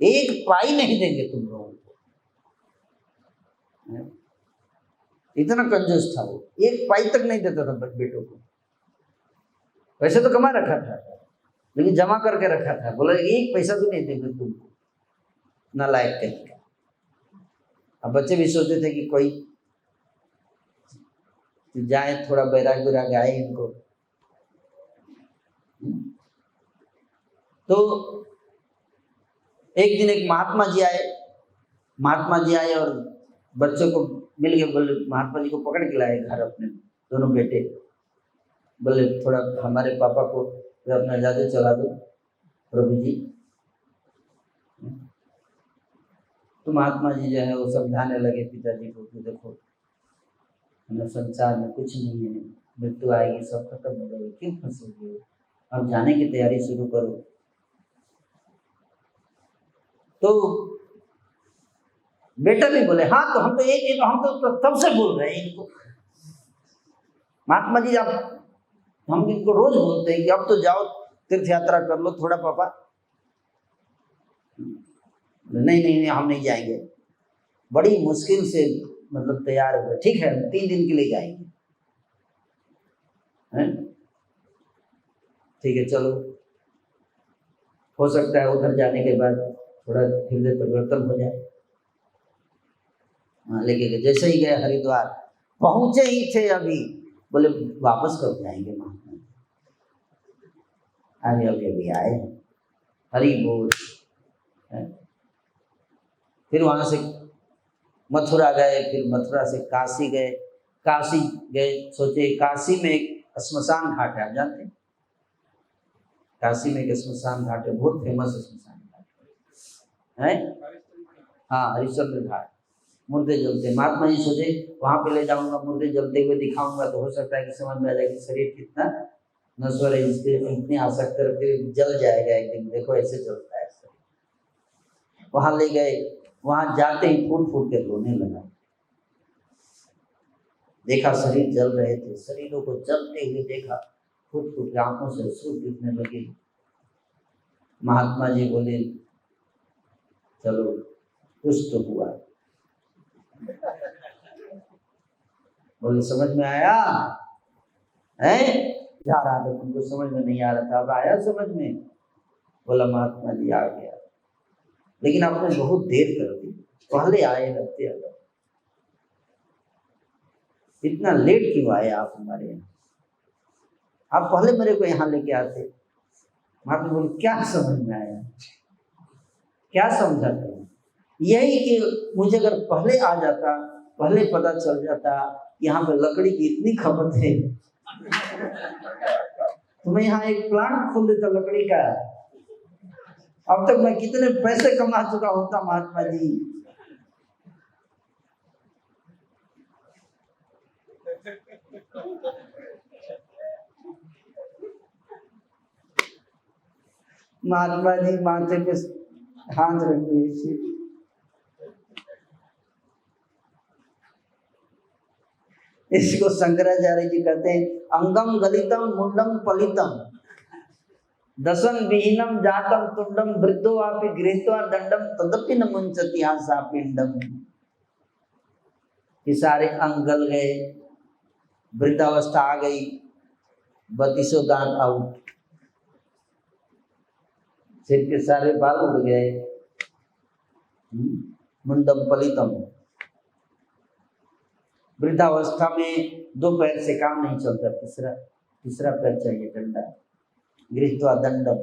एक पाई नहीं देंगे तुम लोगों को। इतना कंजूस था वो, एक पाई तक नहीं देता था बेटों को। वैसे तो कमा रखा था, लेकिन जमा करके रखा था, बोला एक पैसा भी नहीं देंगे तुमको, नालायक कहीं का। अब बच्चे भी सोचते थे कि कोई जाए, थोड़ा बैराग बैराग आए इनको। तो एक दिन एक महात्मा जी आए और बच्चों को मिल के बोले, महात्मा जी को पकड़ के लाए घर अपने दोनों बेटे, बोले थोड़ा हमारे पापा को अपना जादू चला दो प्रभु जी। तो महात्मा जी जो है वो समझाने लगे पिताजी को कि देखो संसार में कुछ नहीं है, मृत्यु आएगी, सब खत्म हो जाएगी, क्यों फंसोगे, अब जाने की तैयारी शुरू करो। तो बेटा भी बोले हाँ, तो हम तो तब से बोल रहे हैं इनको, महात्मा जी आप, हम इनको रोज बोलते हैं कि अब तो जाओ तीर्थ यात्रा कर लो थोड़ा पापा। नहीं हम नहीं जाएंगे। बड़ी मुश्किल से मतलब तैयार हुए, ठीक है 3 दिन के लिए जाएंगे, हैं ठीक है चलो, हो सकता है उधर जाने के बाद थोड़ा हृदय परिवर्तन हो जाए। लेके जैसे ही गए हरिद्वार, पहुंचे ही थे अभी, बोले वापस कब जाएंगे महात्मा, अरे अभी आए, हरि बोल। फिर वहां से मथुरा गए, फिर मथुरा से काशी गए, काशी गए, सोचे काशी में एक श्मशान घाट है, आप जानते हैं काशी में एक श्मशान घाट है, बहुत फेमस श्मशान घाट है। हाँ, हरिश्चंद्र घाट, मुर्दे जलते। महात्मा जी सोचे वहां पे ले जाऊंगा, मुर्दे जलते हुए दिखाऊंगा, तो हो सकता है कि समझ में आ जाए कि शरीर कितना नश्वर है, इसके इतनी आसक्त करके जल जाएगा एक दिन, देखो ऐसे जलता है शरीर। वहां ले गए, वहां जाते ही फूट फूट के रोने लगा, देखा शरीर जल रहे थे, शरीरों को जलते हुए देखा, फूट फूट के आंखों से अश्रु गिरने लगे। महात्मा जी बोले चलो कुछ तो हुआ, बोले समझ में आया है, जा रहा था तुमको समझ में नहीं आ रहा था, अब आया समझ में। बोला महात्मा जी आ गया, लेकिन आपने बहुत देर कर दी, पहले आए रहते अगर, इतना लेट क्यों आए आप हमारे यहाँ, आप पहले मेरे को यहाँ लेके आते। महात्मा बोले क्या समझ में आया, क्या समझा तुम, यही कि मुझे अगर पहले आ जाता, पहले पता चल जाता यहाँ पे लकड़ी की इतनी खपत है, तो मैं यहाँ एक प्लांट खोल देता लकड़ी का, अब तक मैं कितने पैसे कमा चुका होता महात्मा जी। महात्मा जी माथे पे हाथ रख दिए, इसको शंकराचार्य जी कहते हैं अंगम गलितम मुंडम पलितम, दशन विहीनम जातम तुंडम वृद्धो आपि गृहीत्वा दंडम तदपि न मुंचति आशा पिंडम। ये सारे अंग गल गए, वृद्धावस्था आ गई, 32 दांत आउट, सिर के सारे बाल उड़ गए, मुंडम पलितम। वृद्धावस्था में 2 पैर से काम नहीं चलता, तीसरा पैर चाहिए, डंडा, गृहीत्वा दंडम।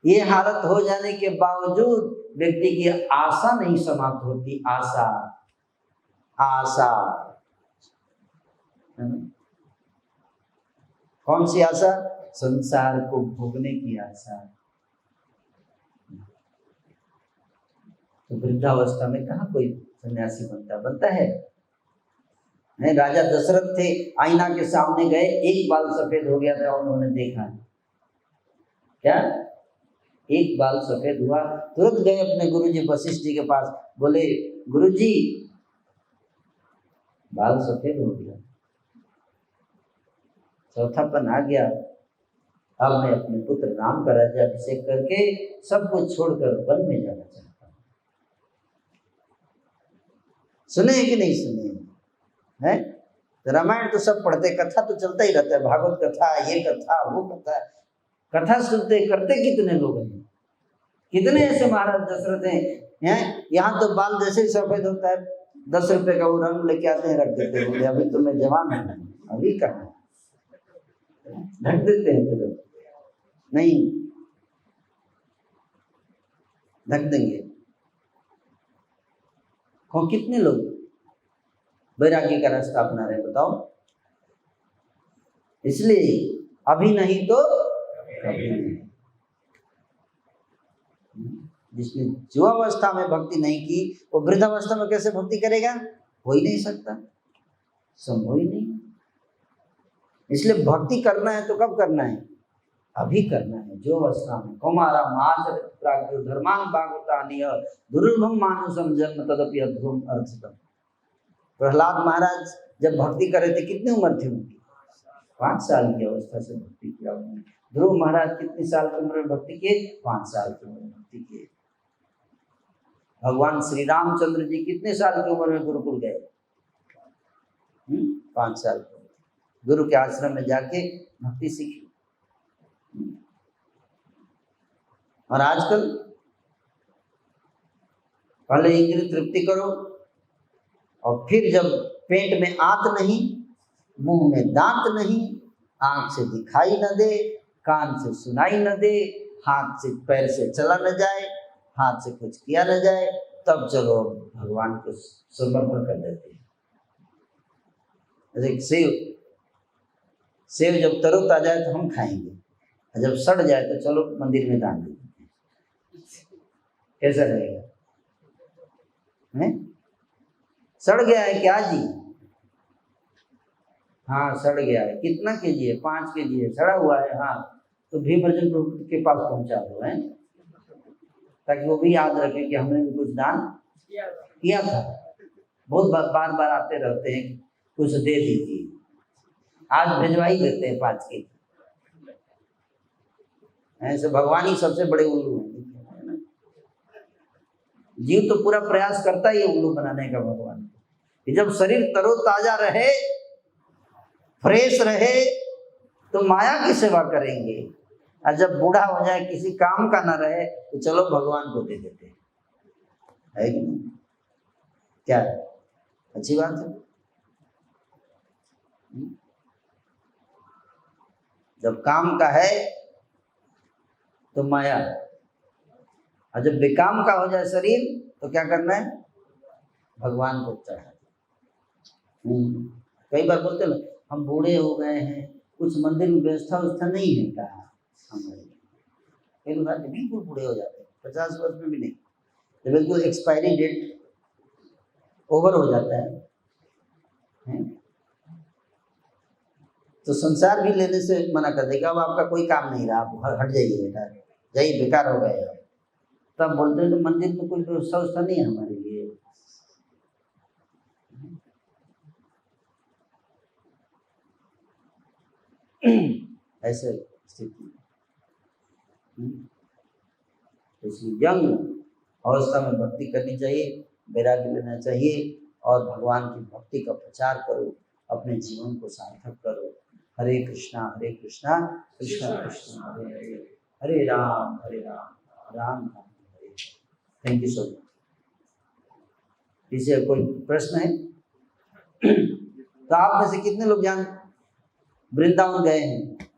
ये हालत हो जाने के बावजूद व्यक्ति की आशा नहीं समाप्त होती। आशा आशा कौन सी आशा? संसार को भोगने की आशा। तो वृद्धावस्था में कहाँ कोई सन्यासी बनता है? राजा दशरथ थे, आईना के सामने गए, एक बाल सफेद हो गया था, उन्होंने देखा क्या? एक बाल सफेद हुआ, तुरंत गए अपने गुरुजी वशिष्ठ जी के पास, बोले गुरुजी बाल सफेद हो गया, चौथापन आ गया, अब मैं अपने पुत्र राम का राज्याभिषेक करके सब कुछ छोड़कर वन में जाना चाहता हूँ। सुने कि नहीं सुने हैं? तो रामायण तो सब पढ़ते, कथा तो चलता ही रहता है, भागवत कथा, ये कथा, वो कथा, कथा सुनते करते कितने लोग हैं, कितने ऐसे महाराज दशरथ हैं, यहाँ तो बाल जैसे ही सफेद होता है 10 रुपए का वो रंग लेके आते हैं, रख देते हैं, अभी तो मैं जवान हूँ, अभी कहाँ, ढक देते हैं तो लोग नहीं ढक देंगे। कौन कितने लोग वैराग्य का रास्ता अपना रहे बताओ? इसलिए अभी नहीं तो कभी नहीं। जिसने युवावस्था में भक्ति नहीं की वो वृद्धावस्था में कैसे भक्ति करेगा? हो ही नहीं सकता, संभव ही नहीं। इसलिए भक्ति करना है तो कब करना है? अभी करना है, जो अवस्था में। कौमारा माचरित प्राज्ञो धर्मान भागवतानिय दुर्लभम मानुषम जन्म तदपि अद्भुतम अर्चितम। प्रहलाद महाराज जब भक्ति कर रहे थे कितनी उम्र थी उनकी? 5 साल की अवस्था से भक्ति किया उन्होंने। ध्रुव महाराज कितनी साल की उम्र में भक्ति किए? 5 साल की उम्र में भक्ति किए। भगवान श्री रामचंद्र जी कितने साल की उम्र में गुरुकुल गए? 5 साल की। गुरु के आश्रम में जाके भक्ति सीखी। और आजकल पहले इंद्रिय तृप्ति करो और फिर जब पेट में आंत नहीं, मुंह में दांत नहीं, आंख से दिखाई न दे, कान से सुनाई न दे, हाथ से पैर से चला न जाए, हाथ से कुछ किया न जाए, तब चलो भगवान को समर्पण कर देते हैं। जैसे सेव जब तरोताजा है तो हम खाएंगे, और जब सड़ जाए तो चलो मंदिर में दान देते हैं। कैसा रहेगा? सड़ गया है क्या जी? हाँ सड़ गया है। कितना केजी है? 5 केजी है, सड़ा हुआ है। हाँ तो भीम अर्जुन प्रभु के पास पहुंचा दो है, ताकि वो भी याद रखे कि हमने भी कुछ दान किया था। बहुत बार बार आते रहते हैं, कुछ दे दीजिए, आज भिजवा ही देते हैं 5 केजी। ऐसे भगवान ही सबसे बड़े उल्लू हैं। जीव तो पूरा प्रयास करता ही है उल्लू बनाने का भगवान कि जब शरीर तरोताजा रहे, फ्रेश रहे, तो माया की सेवा करेंगे, और जब बूढ़ा हो जाए, किसी काम का ना रहे, तो चलो भगवान को दे देते हैं। है कि नहीं? क्या है? अच्छी बात है। जब काम का है तो माया, और जब बेकाम का हो जाए शरीर तो क्या करना है? भगवान को चढ़ा। कई बार बोलते ना हम बूढ़े हो गए हैं, कुछ मंदिर में व्यवस्था नहीं है। कहा हमारे कई लोग बिल्कुल बूढ़े हो जाते हैं, 50 वर्ष में भी नहीं, जब बिल्कुल एक्सपायरी डेट ओवर हो जाता है तो संसार भी लेने से मना कर देगा। अब आपका कोई काम नहीं रहा, आप हट जाइए बेटा, जाइए, बेकार हो गए। तब बोलते हैं तो मंदिर में कोई व्यवस्था नहीं है हमारे लिए। ऐसे स्थिति। इसलिए यंग अवस्था में भक्ति करनी चाहिए, वैराग्य लेना चाहिए और भगवान की भक्ति का प्रचार करो, अपने जीवन को सार्थक करो। Hare Krishna Krishna Krishna Hare Hare, Hare Ram Ram Ram Hare. Thank you so much. इसे कोई प्रश्न है? तो आप में से कितने लोग वृंदावन गए हैं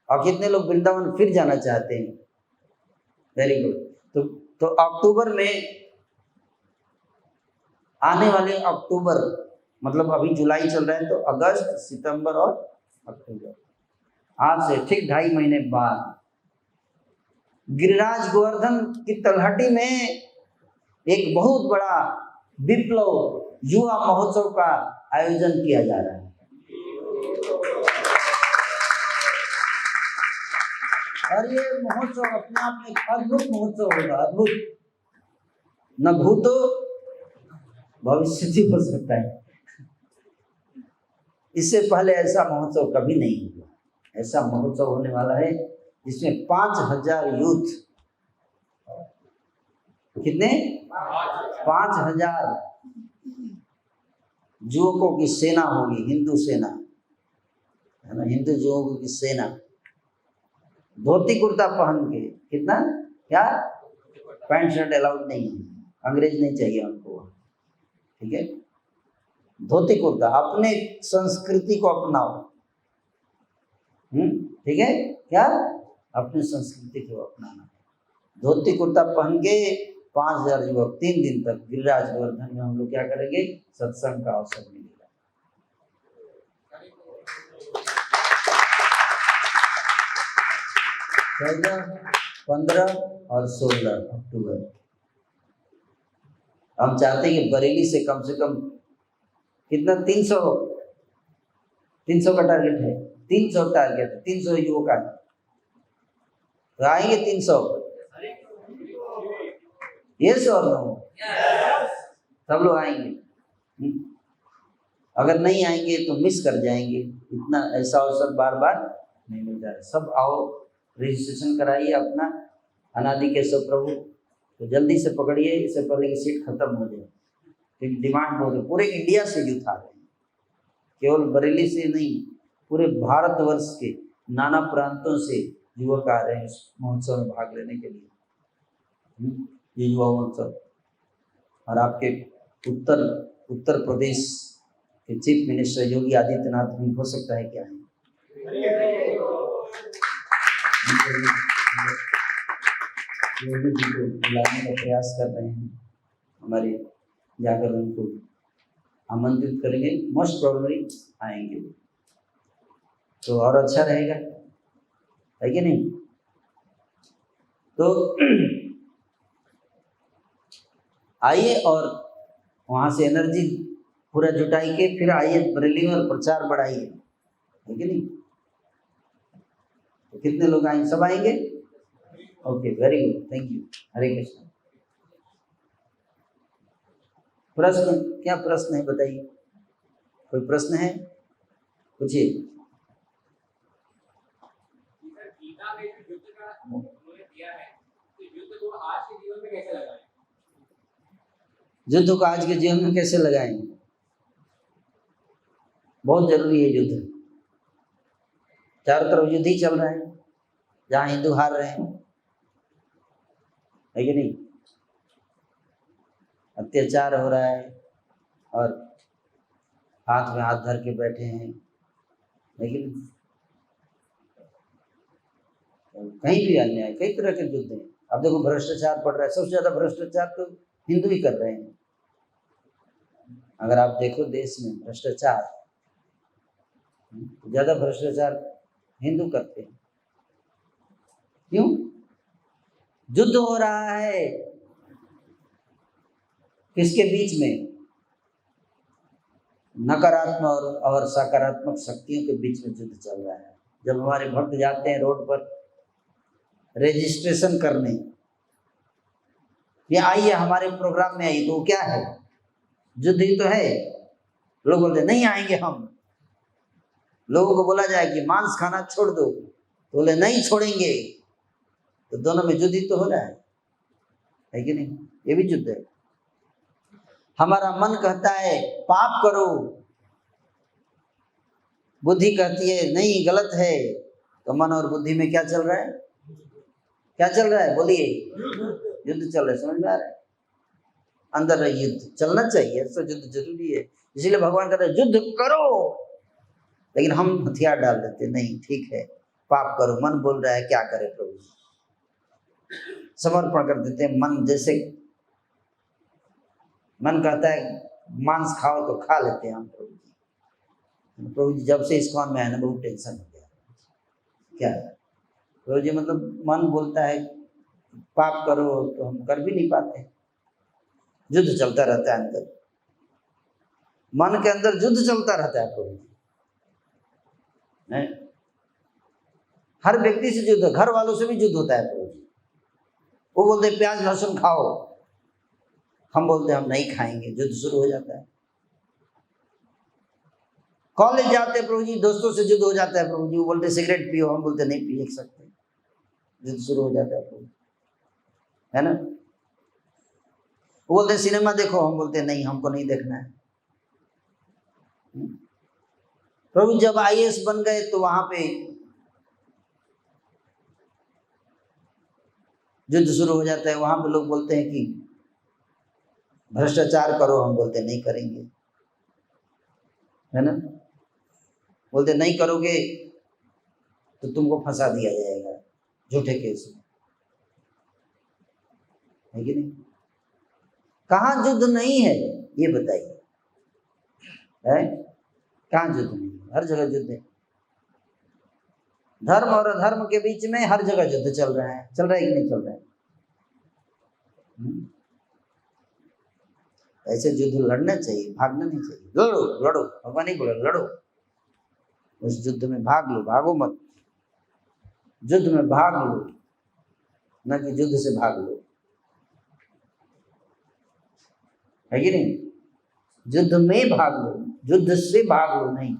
और कितने लोग वृंदावन फिर जाना चाहते हैं? Very good. तो अक्टूबर में आने वाले अक्टूबर, मतलब अभी जुलाई चल रहा है, तो अगस्त, सितंबर और अक्टूबर, आज से ठीक 2.5 महीने बाद गिरिराज गोवर्धन की तलहटी में एक बहुत बड़ा विप्लव युवा महोत्सव का आयोजन किया जा रहा है। और ये महोत्सव अपने आप में एक अद्भुत महोत्सव होगा, अद्भुत। न भूतो भविष्य हो सकता है, इससे पहले ऐसा महोत्सव कभी नहीं हुआ। ऐसा महोत्सव होने वाला है जिसमें 5000 यूथ, कितने? 5000 युवकों की सेना होगी, हिंदू सेना है ना, हिंदू युवकों की सेना, धोती कुर्ता पहन के। कितना? क्या? पैंट शर्ट अलाउड नहीं है, अंग्रेज नहीं चाहिए हमको, ठीक है? धोती कुर्ता, अपने संस्कृति को अपनाओ, ठीक है? क्या? अपनी संस्कृति को अपनाना। धोती कुर्ता पहन के 5000 युवक 3 दिन तक गिरिराज गोवर्धन में हम लोग क्या करेंगे? सत्संग का अवसर मिलेगा। 14, 15 और 16 अक्टूबर। हम चाहते हैं कि बरेली से कम कितना? 300 का टारगेट है, 300 टारगेट, 300 युवक आए तो आएंगे 300। यस और नो? सब लोग आएंगे। अगर नहीं आएंगे तो मिस कर जाएंगे, इतना ऐसा अवसर बार बार नहीं मिलता है। सब आओ, रजिस्ट्रेशन कराइए अपना अनादि केशव प्रभु, तो जल्दी से पकड़िए, इससे पहले कि सीट खत्म हो जाए, क्योंकि डिमांड बहुत है। पूरे इंडिया से यूथ आ रहे हैं, केवल बरेली से नहीं, पूरे भारतवर्ष के नाना प्रांतों से युवक आ रहे हैं इस महोत्सव में भाग लेने के लिए। ये युवा महोत्सव, और आपके उत्तर प्रदेश के चीफ मिनिस्टर योगी आदित्यनाथ भी हो सकता है क्या है, योगी जी को बुलाने का प्रयास कर रहे हैं। हमारे जाकर उनको आमंत्रित करेंगे, मोस्ट प्रोबेबली आएंगे तो और अच्छा रहेगा, है कि नहीं? तो आइए और वहाँ से एनर्जी पूरा जुटाई के फिर आइए बरेली में और प्रचार बढ़ाइए, है कि नहीं? तो कितने लोग आएंगे? सब आएंगे? Okay, very good, thank you. Hare Krishna. प्रश्न? क्या प्रश्न है बताइए, कोई प्रश्न है? पूछिए। युद्ध को आज के जीवन में कैसे लगाएं? बहुत जरूरी है युद्ध। चारों तरफ युद्ध ही चल रहा है, जहाँ हिंदू हार रहे हैं, है कि नहीं? अत्याचार हो रहा है और हाथ में हाथ धर के बैठे हैं, लेकिन कहीं भी अन्याय, कई तरह के युद्ध हैं। अब देखो भ्रष्टाचार बढ़ रहा है, सबसे ज्यादा भ्रष्टाचार तो हिंदू ही कर रहे हैं। अगर आप देखो देश में भ्रष्टाचार, ज्यादा भ्रष्टाचार हिंदू करते हैं। क्यों? युद्ध हो रहा है किसके बीच में? नकारात्मक और सकारात्मक शक्तियों के बीच में युद्ध चल रहा है। जब हमारे भक्त जाते हैं रोड पर रजिस्ट्रेशन करने, या आइए हमारे प्रोग्राम में आइए, तो क्या है? युद्ध ही तो है। लोग बोलते नहीं आएंगे हम। लोगों को बोला जाए कि मांस खाना छोड़ दो, तो बोले नहीं छोड़ेंगे। तो दोनों में युद्ध ही तो हो रहा है कि नहीं? ये भी युद्ध है। हमारा मन कहता है पाप करो, बुद्धि कहती है नहीं गलत है। तो मन और बुद्धि में क्या चल रहा है? क्या चल रहा है? बोलिए, युद्ध चल रहा है। समझ में आ रहा है? अंदर युद्ध चलना चाहिए, तो युद्ध जरूरी है। इसीलिए भगवान कहते हैं युद्ध करो, लेकिन हम हथियार डाल देते नहीं, ठीक है पाप करो, मन बोल रहा है क्या करे प्रभु, समर्पण कर देते हैं। मन जैसे मन कहता है मांस खाओ तो खा लेते हैं हम। प्रभु जी जब से इस्कॉन में है ना बहुत टेंशन हो गया। क्या प्रभु जी? मतलब मन बोलता है पाप करो तो हम कर भी नहीं पाते, युद्ध चलता रहता है अंदर, मन के अंदर युद्ध चलता रहता है प्रभु जी। हर व्यक्ति से युद्ध, घर वालों से भी युद्ध होता है प्रभु जी। वो बोलते हैं प्याज लहसुन खाओ, हम बोलते हैं हम नहीं खाएंगे, युद्ध शुरू हो जाता है। कॉलेज जाते हैं प्रभु जी, दोस्तों से युद्ध हो जाता है प्रभु जी। वो बोलते सिगरेट पियो, हम बोलते नहीं पी सकते, युद्ध शुरू हो जाता है प्रभु, है ना? वो बोलते सिनेमा देखो, हम बोलते नहीं हमको नहीं देखना है। प्रभु जब IAS बन गए तो वहां पे युद्ध शुरू हो जाता है। वहां पे लोग बोलते हैं कि भ्रष्टाचार करो, हम बोलते नहीं करेंगे, है ना? बोलते नहीं करोगे तो तुमको फंसा दिया जाएगा झूठे केस में, है कि नहीं? कहाँ युद्ध नहीं है ये बताइए? है कहाँ युद्ध नहीं? हर जगह युद्ध है। धर्म और अधर्म के बीच में हर जगह युद्ध चल रहा है। चल रहा है कि नहीं चल रहा है? ऐसे युद्ध लड़ना चाहिए, भागना नहीं चाहिए। लड़ो लड़ो, भगवान नहीं बोला लड़ो, उस युद्ध में भाग लो, भागो मत, युद्ध में भाग लो, न कि युद्ध से भाग लो, है कि नहीं? युद्ध में भाग लो, युद्ध से भाग लो नहीं,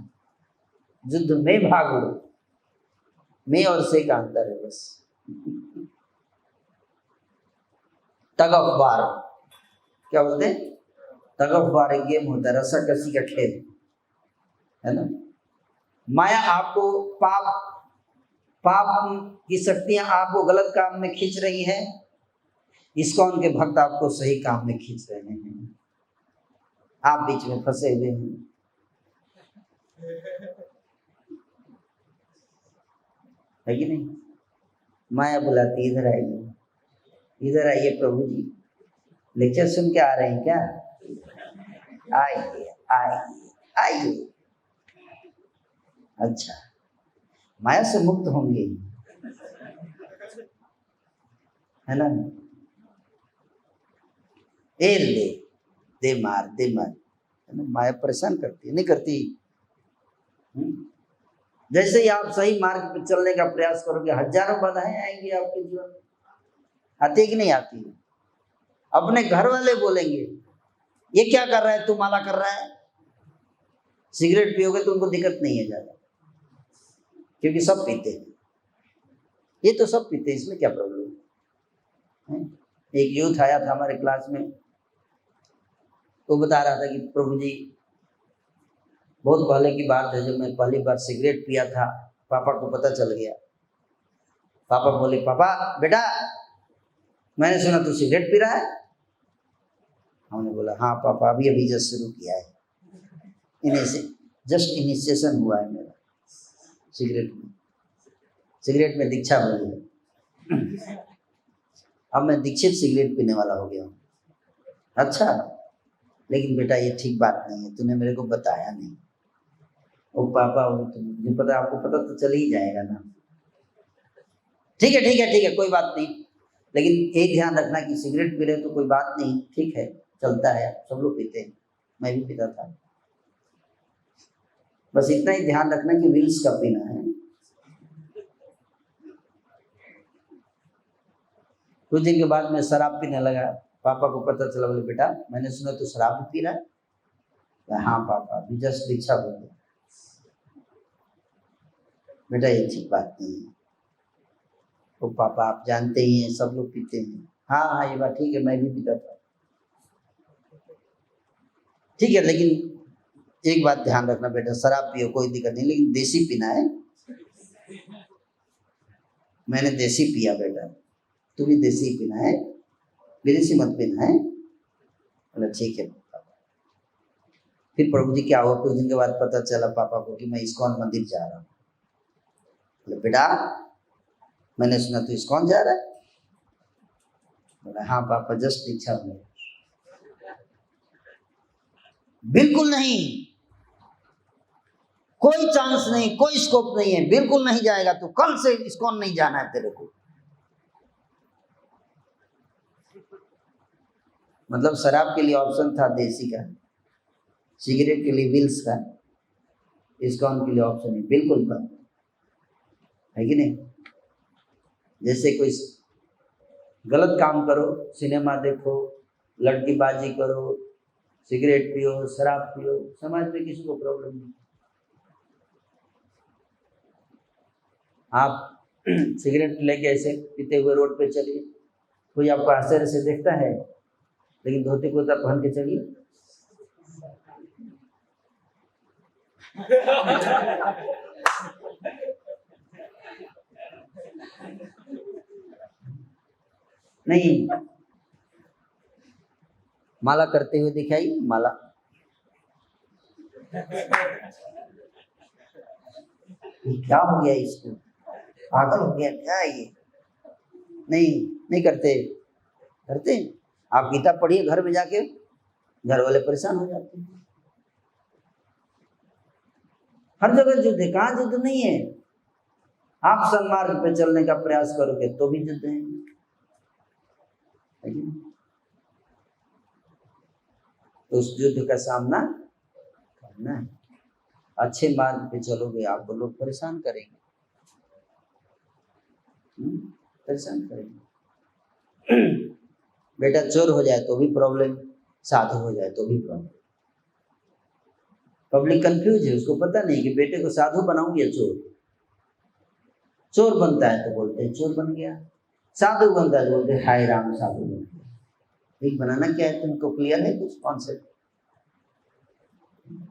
युद्ध में भाग लो। में और से का अंतर है बस। टग ऑफ वार, क्या बोलते हैं? टग ऑफ वार एक गेम होता है, रस्साकसी का खेल, है ना? माया आपको पाप की शक्तियां आपको गलत काम में खींच रही हैं, इस्कॉन के भक्त आपको सही काम में खींच रहे हैं, आप बीच में फंसे हुए हैं, है कि नहीं? माया बुलाती इधर आइए, इधर आइए प्रभु जी, लेक्चर सुन के आ रहे हैं क्या? आइए आइए आइए। अच्छा, माया से मुक्त होंगे, है ना? ए ले दे मार, है ना? माया परेशान करती है, नहीं करती? जैसे ही आप सही मार्ग पर चलने का प्रयास करोगे, हजारों बाधाएं आएंगी आपके जीवन में। आती कि नहीं आती? अपने घर वाले बोलेंगे ये क्या कर रहा है, तू माला कर रहा है। सिगरेट पियोगे तो उनको दिक्कत नहीं है ज्यादा, क्योंकि सब पीते हैं, ये तो सब पीते हैं, इसमें क्या प्रॉब्लम है? एक यूथ आया था हमारे क्लास में, वो बता रहा था कि प्रभु जी बहुत पहले की बात है, जब मैं पहली बार सिगरेट पिया था, पापा को पता चल गया। पापा बोले पापा बेटा मैंने सुना तू सिगरेट पी रहा है। हमने बोला हाँ पापा अभी अभी जस्ट शुरू किया है, जस्ट इनिशिएशन हुआ है मेरा सिगरेट में दीक्षा मिली है, अब मैं दीक्षित सिगरेट पीने वाला हो गया हूँ। अच्छा, लेकिन बेटा ये ठीक बात नहीं है, तूने मेरे को बताया नहीं। ओ पापा मुझे पता, आपको पता तो चल ही जाएगा ना। ठीक है कोई बात नहीं, लेकिन एक ध्यान रखना कि सिगरेट पी रहे तो कोई बात नहीं, ठीक है चलता है, सब लोग पीते हैं, मैं भी पीता था। बस इतना ही ध्यान रखना कि विल्स का पीना है। कुछ दिन के बाद मैं शराब पीने लगा, पापा को पता चला, बोले बेटा मैंने सुना तू शराब पी रहा है। हाँ पापा अभी जस्ट दीक्षा हो गया। बेटा ये ठीक बात नहीं है, तो पापा आप जानते ही हैं सब लोग पीते हैं। हाँ हाँ ये बात ठीक है, मैं भी पीता था। ठीक है, लेकिन एक बात ध्यान रखना बेटा, शराब पियो कोई दिक्कत नहीं, लेकिन देसी पीना है। मैंने देसी पिया बेटा, तू भी देसी पीना है, विदेशी मत पीना है। बोला ठीक है। फिर प्रभु जी क्या हुआ, कुछ दिन के बाद पता चला पापा को कि मैं इस्कॉन मंदिर जा रहा हूँ। बोले बेटा मैंने सुना तू इस्कॉन जा रहा है। बोला हाँ पापा जस्ट इच्छा हुई। बिल्कुल नहीं, कोई चांस नहीं, कोई स्कोप नहीं है, बिल्कुल नहीं जाएगा तू, कल से इस्कॉन नहीं जाना है तेरे को। मतलब शराब के लिए ऑप्शन था देसी का, सिगरेट के लिए विल्स का, इस्कॉन के लिए ऑप्शन है बिल्कुल बंद है कि नहीं। जैसे कोई गलत काम करो, सिनेमा देखो, लड़कीबाजी करो, सिगरेट पियो, शराब पियो, समाज में किसी को प्रॉब्लम नहीं। आप सिगरेट लेके ऐसे पीते हुए रोड पे चलिए, कोई आपको आश्चर्य से देखता है, लेकिन धोती कुर्ता पहन के चलिए नहीं, माला करते हुए दिखाई, माला क्या हो गया इसको, पागल हो गया क्या ये। नहीं करते। करते आप गीता पढ़िए घर में जाके, घर वाले परेशान हो जाते हैं। हर जगह युद्ध है, कहाँ युद्ध नहीं है। आप सन्मार्ग पे चलने का प्रयास करोगे तो भी युद्ध है। तो उस युद्ध का सामना करना है। अच्छे मार्ग पे चलोगे आपको लोग परेशान करेंगे, परेशान करेंगे। बेटा चोर हो जाए तो भी प्रॉब्लम, साधु हो जाए तो भी प्रॉब्लम। पब्लिक कंफ्यूज है, उसको पता नहीं कि बेटे को साधु बनाऊं या चोर। चोर बनता है तो बोलते हैं चोर बन गया, साधु बनता है तो बोलते हैं हाय राम साधु बन गया। एक बनाना क्या है, तुमको क्लियर है कुछ कॉन्सेप्ट?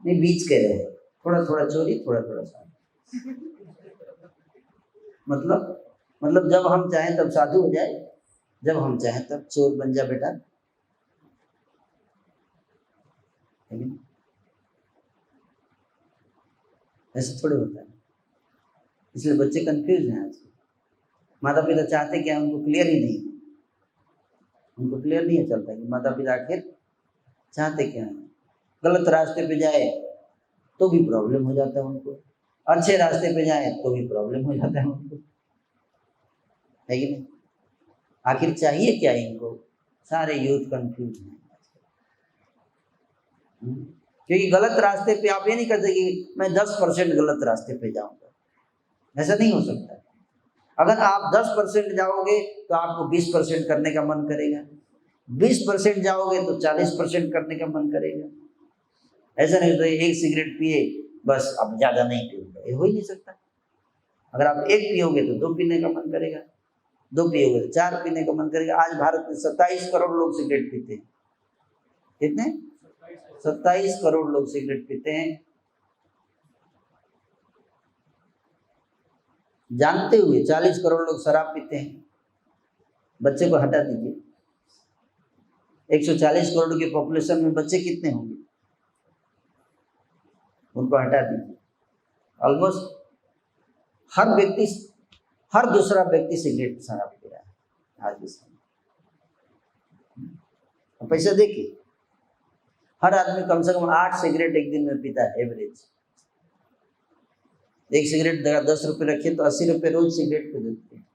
नहीं बीच के रहे, थोड़ा थोड़ा चोरी थोड़ा थोड़ा साधु। मतलब जब हम चाहें तब साधु हो जाए, जब हम चाहें तब चोर बन जा बेटा। ऐसे थोड़े होता है, इसलिए बच्चे कंफ्यूज हैं आज। माता पिता चाहते क्या, उनको क्लियर ही नहीं, उनको क्लियर नहीं चलता कि माता पिता आखिर चाहते क्या है। गलत रास्ते पे जाए तो भी प्रॉब्लम हो जाता है उनको, अच्छे रास्ते पे जाए तो भी प्रॉब्लम हो जाता है उनको, है कि नहीं। आखिर चाहिए क्या इनको, सारे यूथ कंफ्यूज हैं। क्योंकि गलत रास्ते पे आप ये नहीं कर सकते कि मैं 10% गलत रास्ते पे जाऊंगा, ऐसा नहीं हो सकता। अगर आप 10% जाओगे तो आपको 20% करने का मन करेगा, 20% जाओगे तो 40% करने का मन करेगा। ऐसा नहीं होता एक सिगरेट पिए बस अब ज्यादा नहीं पीऊंगा, ये हो ही नहीं सकता। अगर आप एक पियोगे तो 2 पीने का मन करेगा, 2 पियोगे तो 4 पीने का मन करेगा। आज भारत में 27 करोड़ लोग सिगरेट पीते हैं। कितने? 27 करोड़ लोग सिगरेट पीते हैं। जानते हुए 40 करोड़ लोग शराब पीते हैं। बच्चे को हटा दीजिए, 140 करोड़ की पॉपुलेशन में बच्चे कितने होंगे, उनको हटा दीजिए। ऑलमोस्ट हर दूसरा व्यक्ति सिगरेट शराब पी रहा है आज के समय। पैसा देखिए, हर आदमी कम से कम 8 सिगरेट एक दिन में पीता है एवरेज। एक सिगरेट 10 रुपए रखिए तो 80 रुपए रोज सिगरेट पे देते हैं,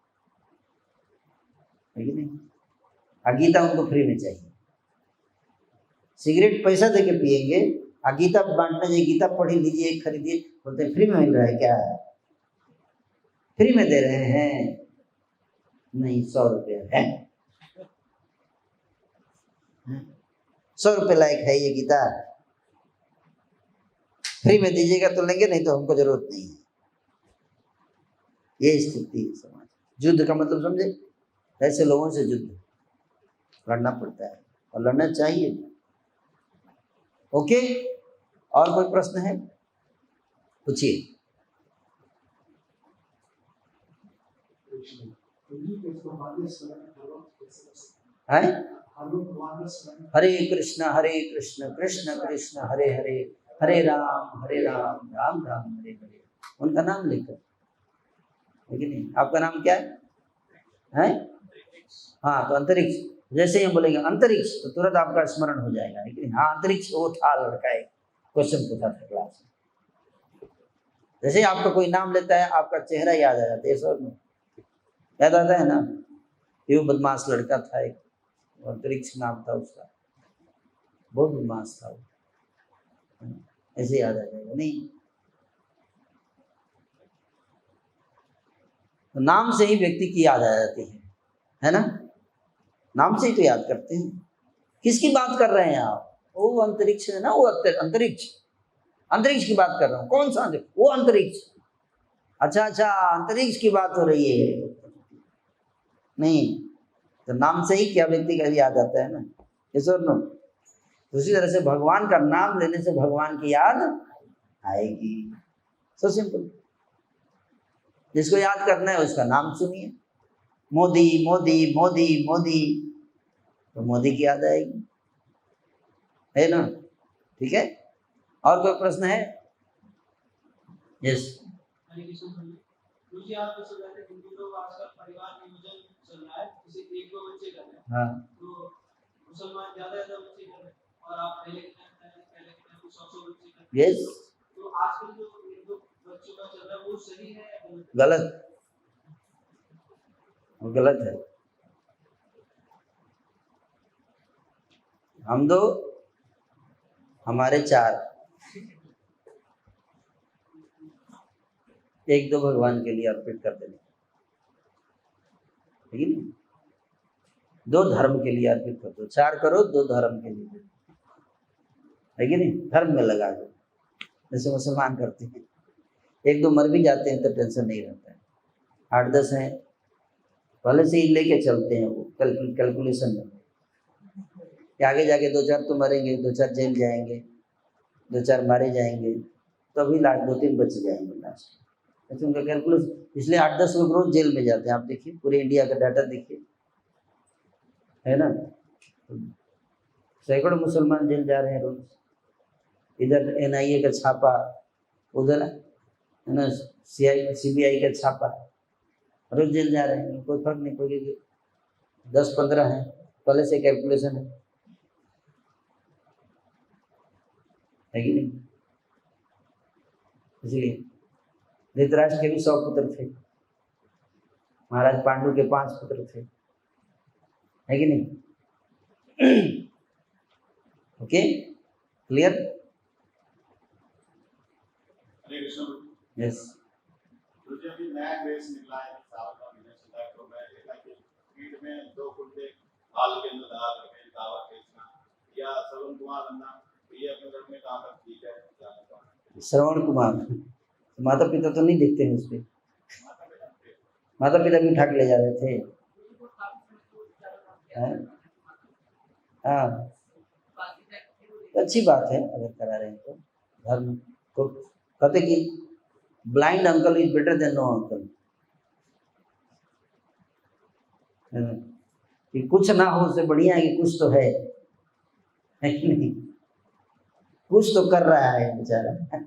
है कि नहीं। गीता उनको फ्री में चाहिए, सिगरेट पैसा देके पिएंगे, गीता बांटना चाहिए, गीता पढ़ी लीजिए खरीदिए, बोलते फ्री में मिल रहा है क्या, फ्री में दे रहे हैं, नहीं 100 रुपये है, 100 रुपये लायक है ये गीता, फ्री में दीजिएगा तो लेंगे, नहीं तो हमको जरूरत नहीं है। ये स्थिति है समाज। युद्ध का मतलब समझे, ऐसे लोगों से युद्ध लड़ना पड़ता है और लड़ना चाहिए। ओके, और कोई प्रश्न है, पूछिए। है हरे कृष्ण कृष्ण कृष्ण हरे हरे, हरे राम राम राम हरे हरे। उनका नाम लेकर, लेकिन नहीं, आपका नाम क्या है? हाँ, तो अंतरिक्ष, जैसे ही हम बोलेंगे अंतरिक्ष तो तुरंत आपका स्मरण हो जाएगा। लेकिन हाँ, अंतरिक्ष वो था लड़का, एक क्वेश्चन पूछा था क्लास में। जैसे ही आपका कोई नाम लेता है आपका चेहरा याद आ जाता है, सब याद आता है ना, ये वो बदमाश लड़का था, एक अंतरिक्ष नाम था उसका, बहुत बदमाश था वो, ऐसे याद आ जाएगा। नहीं, तो नाम से ही व्यक्ति की याद आ जाती है ना, नाम से ही तो याद करते हैं। किसकी बात कर रहे हैं आप? वो अंतरिक्ष है ना, वो अंतरिक्ष, अंतरिक्ष की बात कर रहा हूँ। कौन सा अंतरिक्ष? वो अंतरिक्ष। अच्छा अच्छा, अंतरिक्ष की बात हो रही है। नहीं, तो नाम से ही क्या व्यक्ति का याद आता है ना, ये सुन लो। उसी तरह से भगवान का नाम लेने से भगवान की याद आएगी। So simple. जिसको याद करना है उसका नाम सुनिए, मोदी मोदी मोदी मोदी, तो मोदी की याद आएगी, है ना? ठीक है, और कोई प्रश्न है? यस। मुझे आप कुछ बताते हैं, हिंदू लोग आजकल परिवार नियोजन चल रहा है, जैसे एक दो बच्चे कर रहे हैं। हाँ। तो मुसलमान ज्यादा बच्चे कर रहे हैं, और आप पहले के टाइम कुछ 100 बच्चे कर रहे हैं। यस। तो आजकल जो एक दो बच्चों का चल रहा है वो सही है या गलत? वो गलत है। हम दो, हमारे चार, एक दो भगवान के लिए अर्पित कर देना, ठीक है? दो धर्म के लिए अर्पित कर दो, चार करो दो धर्म के लिए, है कि नहीं? धर्म में लगा दो, जैसे मुसलमान करते हैं। एक दो मर भी जाते हैं तो टेंशन नहीं रहता है, 8-10 हैं पहले से ही लेके चलते हैं, वो कैलकुलेशन में कि आगे जाके 2-4 तो मरेंगे, 2-4 जेल जाएंगे, 2-4 मारे जाएंगे, तो अभी लास्ट 2-3 बच जाएंगे लास्ट, ऐसे उनका कैलकुलेशन। इसलिए 8-10 लोग रोज जेल में जाते हैं। आप देखिए पूरे इंडिया का डाटा देखिए, है ना, सैकड़ों मुसलमान जेल जा रहे हैं रोज। इधर NIA का छापा, उधर है ना CBI का छापा, रोज जेल जा रहे हैं, कोई फर्क नहीं, कोई 10-15 हैं, पहले से कैलकुलेशन है कि नहीं? इसलिए धृतराष्ट्र के भी 100 पुत्र थे, महाराज पांडु के 5 पुत्र थे, है कि नहीं? Okay, clear? यस। मुझे अभी नया ड्रेस निकला है, सावन का महीना चल रहा है, तो मैं देखा कि फील्ड में 2 कुर्ते हाल के अंदर डाल के दावा बेचना या श्रवण कुमार बनना, ये अपने घर में कहाँ तक ठीक है? श्रवण कुमार माता पिता तो नहीं देखते हैं उसपे, माता पिता भी उठा के ले जा रहे थे। हाँ, अच्छी बात है अगर करा रहे हैं तो। धर्म को कहते कि blind uncle is better than no uncle, कि कुछ ना हो उससे बढ़िया है कि कुछ तो है कि नहीं? कुछ तो कर रहा है बेचारा।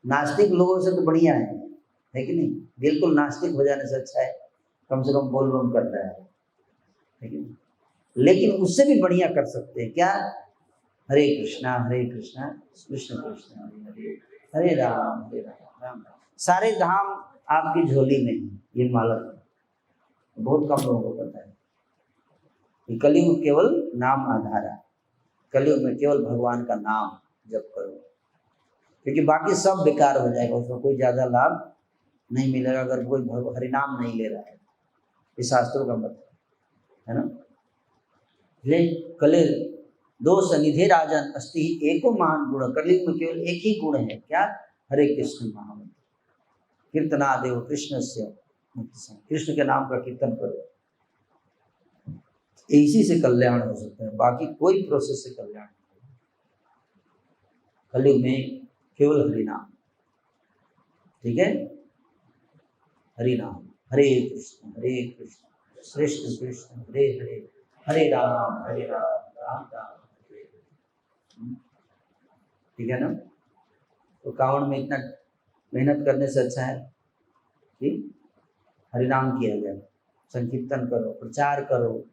नास्तिक लोगों से तो बढ़िया है कि नहीं? बिल्कुल नास्तिक हो जाने से अच्छा है, कम से कम बोल बम कर रहा है कि नहीं? लेकिन उससे भी बढ़िया कर सकते हैं क्या? हरे कृष्णा कृष्ण कृष्ण हरे हरे, हरे राम राम राम। सारे धाम आपकी झोली में है, ये मालूम है, बहुत कम लोगों को पता है। कलयुग केवल नाम आधारा, कलयुग में केवल भगवान का नाम जप करो, क्योंकि बाकी सब बेकार हो जाएगा, उसको कोई ज्यादा लाभ नहीं मिलेगा अगर कोई हरिनाम नहीं ले रहा है। इस शास्त्रों का मत है ना। कले दोष निधे राजन अस्ति एको महान गुण, कलयुग में केवल एक ही गुण है, क्या? हरे कृष्ण महामंत्र, कीर्तनादेव कृष्ण से कृष्ण के नाम का कीर्तन करो, इसी से कल्याण हो सकता है, बाकी कोई प्रोसेस से कल्याण नहीं। कलयुग में केवल हरि नाम, ठीक है, हरि नाम, हरे कृष्ण कृष्ण कृष्ण हरे हरे, हरे राम राम राम हरे हरे। ठीक है ना। तो कावड़ में इतना मेहनत करने से अच्छा है कि हरिनाम किया जाए, संकीर्तन करो, प्रचार करो,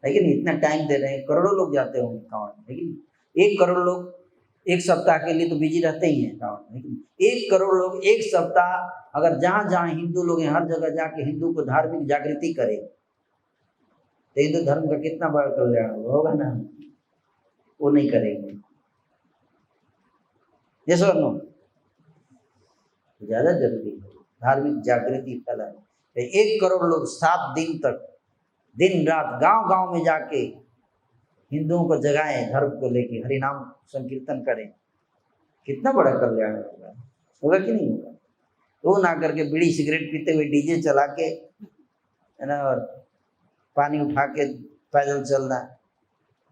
लेकिन इतना टाइम दे रहे हैं, करोड़ों लोग जाते होंगे कावड़ में, लेकिन 1 करोड़ लोग एक सप्ताह के लिए तो बिजी रहते ही हैं कावड़ में, लेकिन 1 करोड़ लोग एक सप्ताह अगर जहाँ जहाँ हिंदू लोग हैं हर जगह जाके हिंदू को धार्मिक जागृति करें तो हिंदू धर्म का कितना बड़ा कल्याण होगा ना। वो नहीं करेंगे, ये सर नो ज्यादा जरूरी है धार्मिक जागृति फैलाए। 1 करोड़ लोग 7 दिन तक दिन रात गांव गांव में जाके हिंदुओं को जगाएं, धर्म को लेके हरिनाम संकीर्तन करें, कितना बड़ा कल्याण होगा, होगा कि नहीं होगा। तो ना करके बीड़ी सिगरेट पीते हुए डीजे चला के है ना, और पानी उठा के पैदल चलना,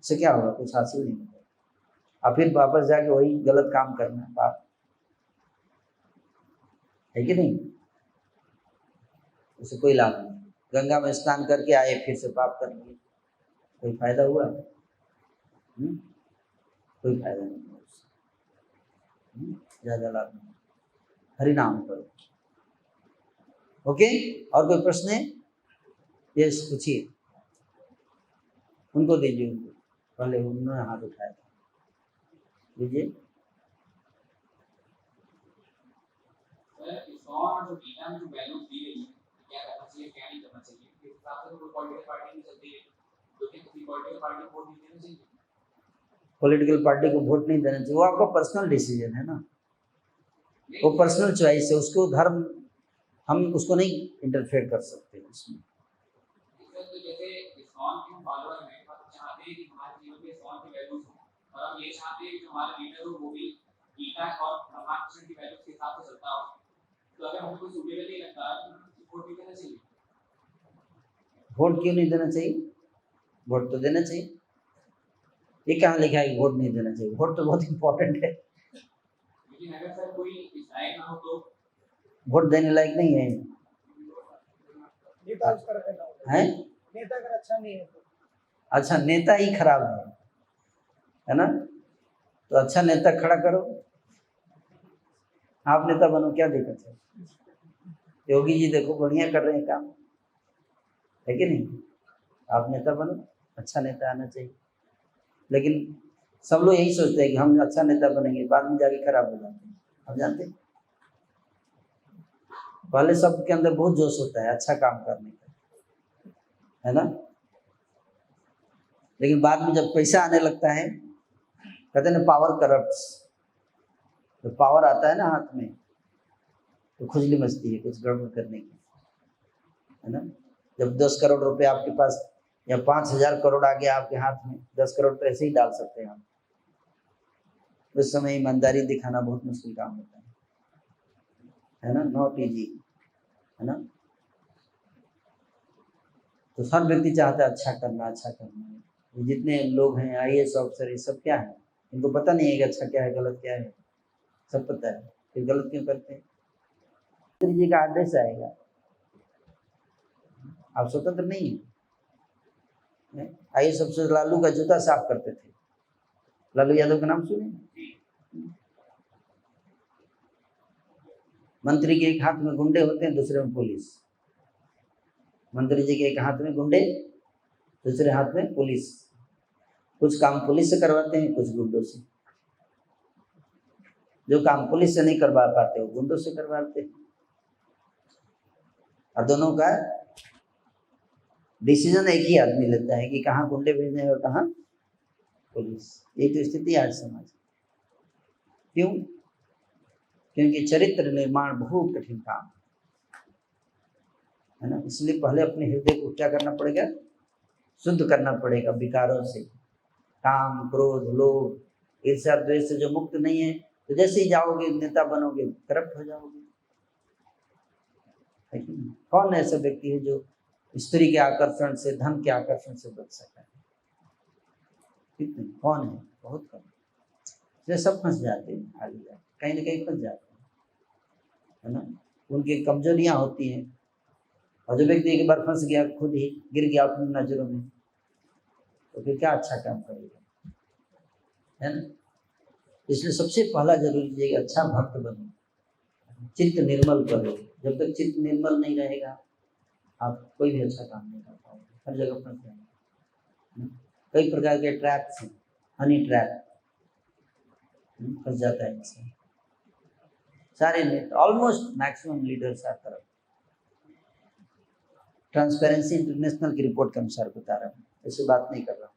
इससे क्या होगा, कुछ हासिल नहीं होगा, और फिर वापस जाके वही गलत काम करना, पाप है कि नहीं, उससे कोई लाभ नहीं। गंगा में स्नान करके आए फिर से पाप कर लिए, कोई फायदा हुआ? कोई फायदा नहीं हुआ उससे, ज्यादा लाभ नहीं। हरि नाम करो। ओके, और कोई प्रश्न है? यस, पूछिए, उनको दीजिए, उनको पहले उन्होंने हाथ उठाया था, दीजिए। पॉलिटिकल पार्टी को वोट नहीं देना चाहिए, वो आपका पर्सनल डिसीजन है ना, वो पर्सनल चॉइस है, उसको धर्म हम उसको नहीं इंटरफेयर कर सकते उसमें। वोट क्यों नहीं देना चाहिए? वोट तो देना चाहिए। ये कहाँ लिखा है वोट नहीं देना चाहिए? वोट तो बहुत इंपॉर्टेंट है। लेकिन अगर सर कोई लायक ना हो तो वोट देने लायक नहीं है, हैं? नेता अगर अच्छा नहीं है तो, अच्छा नेता ही खराब है ना, तो अच्छा नेता खड़ा करो, आप नेता बनो, क्या दिक्कत है? योगी जी देखो बढ़िया कर रहे हैं काम, है कि नहीं? आप नेता बनो, अच्छा नेता आना चाहिए। लेकिन सब लोग यही सोचते हैं कि हम अच्छा नेता बनेंगे, बाद में जाके खराब हो जाते हैं। आप जानते हैं, पहले सबके अंदर बहुत जोश होता है अच्छा काम करने का, है ना, लेकिन बाद में जब पैसा आने लगता है, कहते हैं ना पावर करप्ट्स, तो पावर आता है ना हाथ में तो खुजली मचती है कुछ गड़बड़ करने की, है ना। जब 10 करोड़ रुपए आपके पास या 5,000 करोड़ आ गया आपके हाथ में, 10 करोड़ तो ऐसे ही डाल सकते हैं आप, उस समय ईमानदारी दिखाना बहुत मुश्किल काम होता है ना, नॉट इजी, है ना। तो हर व्यक्ति चाहता है अच्छा करना। जितने लोग हैं IAS ऑफिसर, ये सब क्या है, इनको पता नहीं है कि अच्छा क्या है गलत क्या है, सब पता है, फिर गलत क्यों करते हैं? जी का आदेश आएगा, आप स्वतंत्र नहीं है। IAS ऑफिसर लालू का जूता साफ करते थे, लालू यादव का नाम सुने? मंत्री के एक हाथ में गुंडे होते हैं, दूसरे में पुलिस। मंत्री जी के एक हाथ में गुंडे, दूसरे हाथ में पुलिस। कुछ काम पुलिस से करवाते हैं, कुछ गुंडों से। जो काम पुलिस से नहीं करवा पाते वो गुंडों से करवाते हैं, और दोनों का डिसीजन एक ही आदमी लेता है कि कहाँ गुंडे भेजने हैं और कहाँ पुलिस। ये तो स्थिति आज समाज। क्यों? क्योंकि चरित्र निर्माण बहुत कठिन काम है ना, इसलिए पहले अपने हृदय को क्या करना पड़ेगा? शुद्ध करना पड़ेगा विकारों से, काम क्रोध लोभ ईर्ष्या द्वेष से जो मुक्त नहीं है, तो जैसे ही जाओगे नेता बनोगे करप्ट हो जाओगे, है कि नहीं? कौन ऐसा व्यक्ति है जो स्त्री के आकर्षण से, धन के आकर्षण से बच सका है? कितने, कौन है? बहुत कम। इसलिए सब फंस जाते हैं, आगे जाके कहीं ना कहीं फंस जाते हैं, है ना। उनकी कमजोरियां होती हैं, और जो व्यक्ति एक बार फंस गया, खुद ही गिर गया अपनी नजरों में, तो फिर क्या अच्छा काम करेगा, है ना। इसलिए सबसे पहला जरूरी है कि अच्छा भक्त बनो, चित्त निर्मल करो। जब तक चित्त निर्मल नहीं रहेगा आप कोई भी अच्छा काम नहीं कर पाओगे, हर जगह फंस जाएंगे। कई प्रकार के ट्रैप्स हैं, हनी ट्रैप, फंस जाता है इंसान। सारे almost maximum leaders are corrupt. Transparency international की रिपोर्ट के अनुसार बता रहा हूँ, ऐसी बात नहीं कर रहा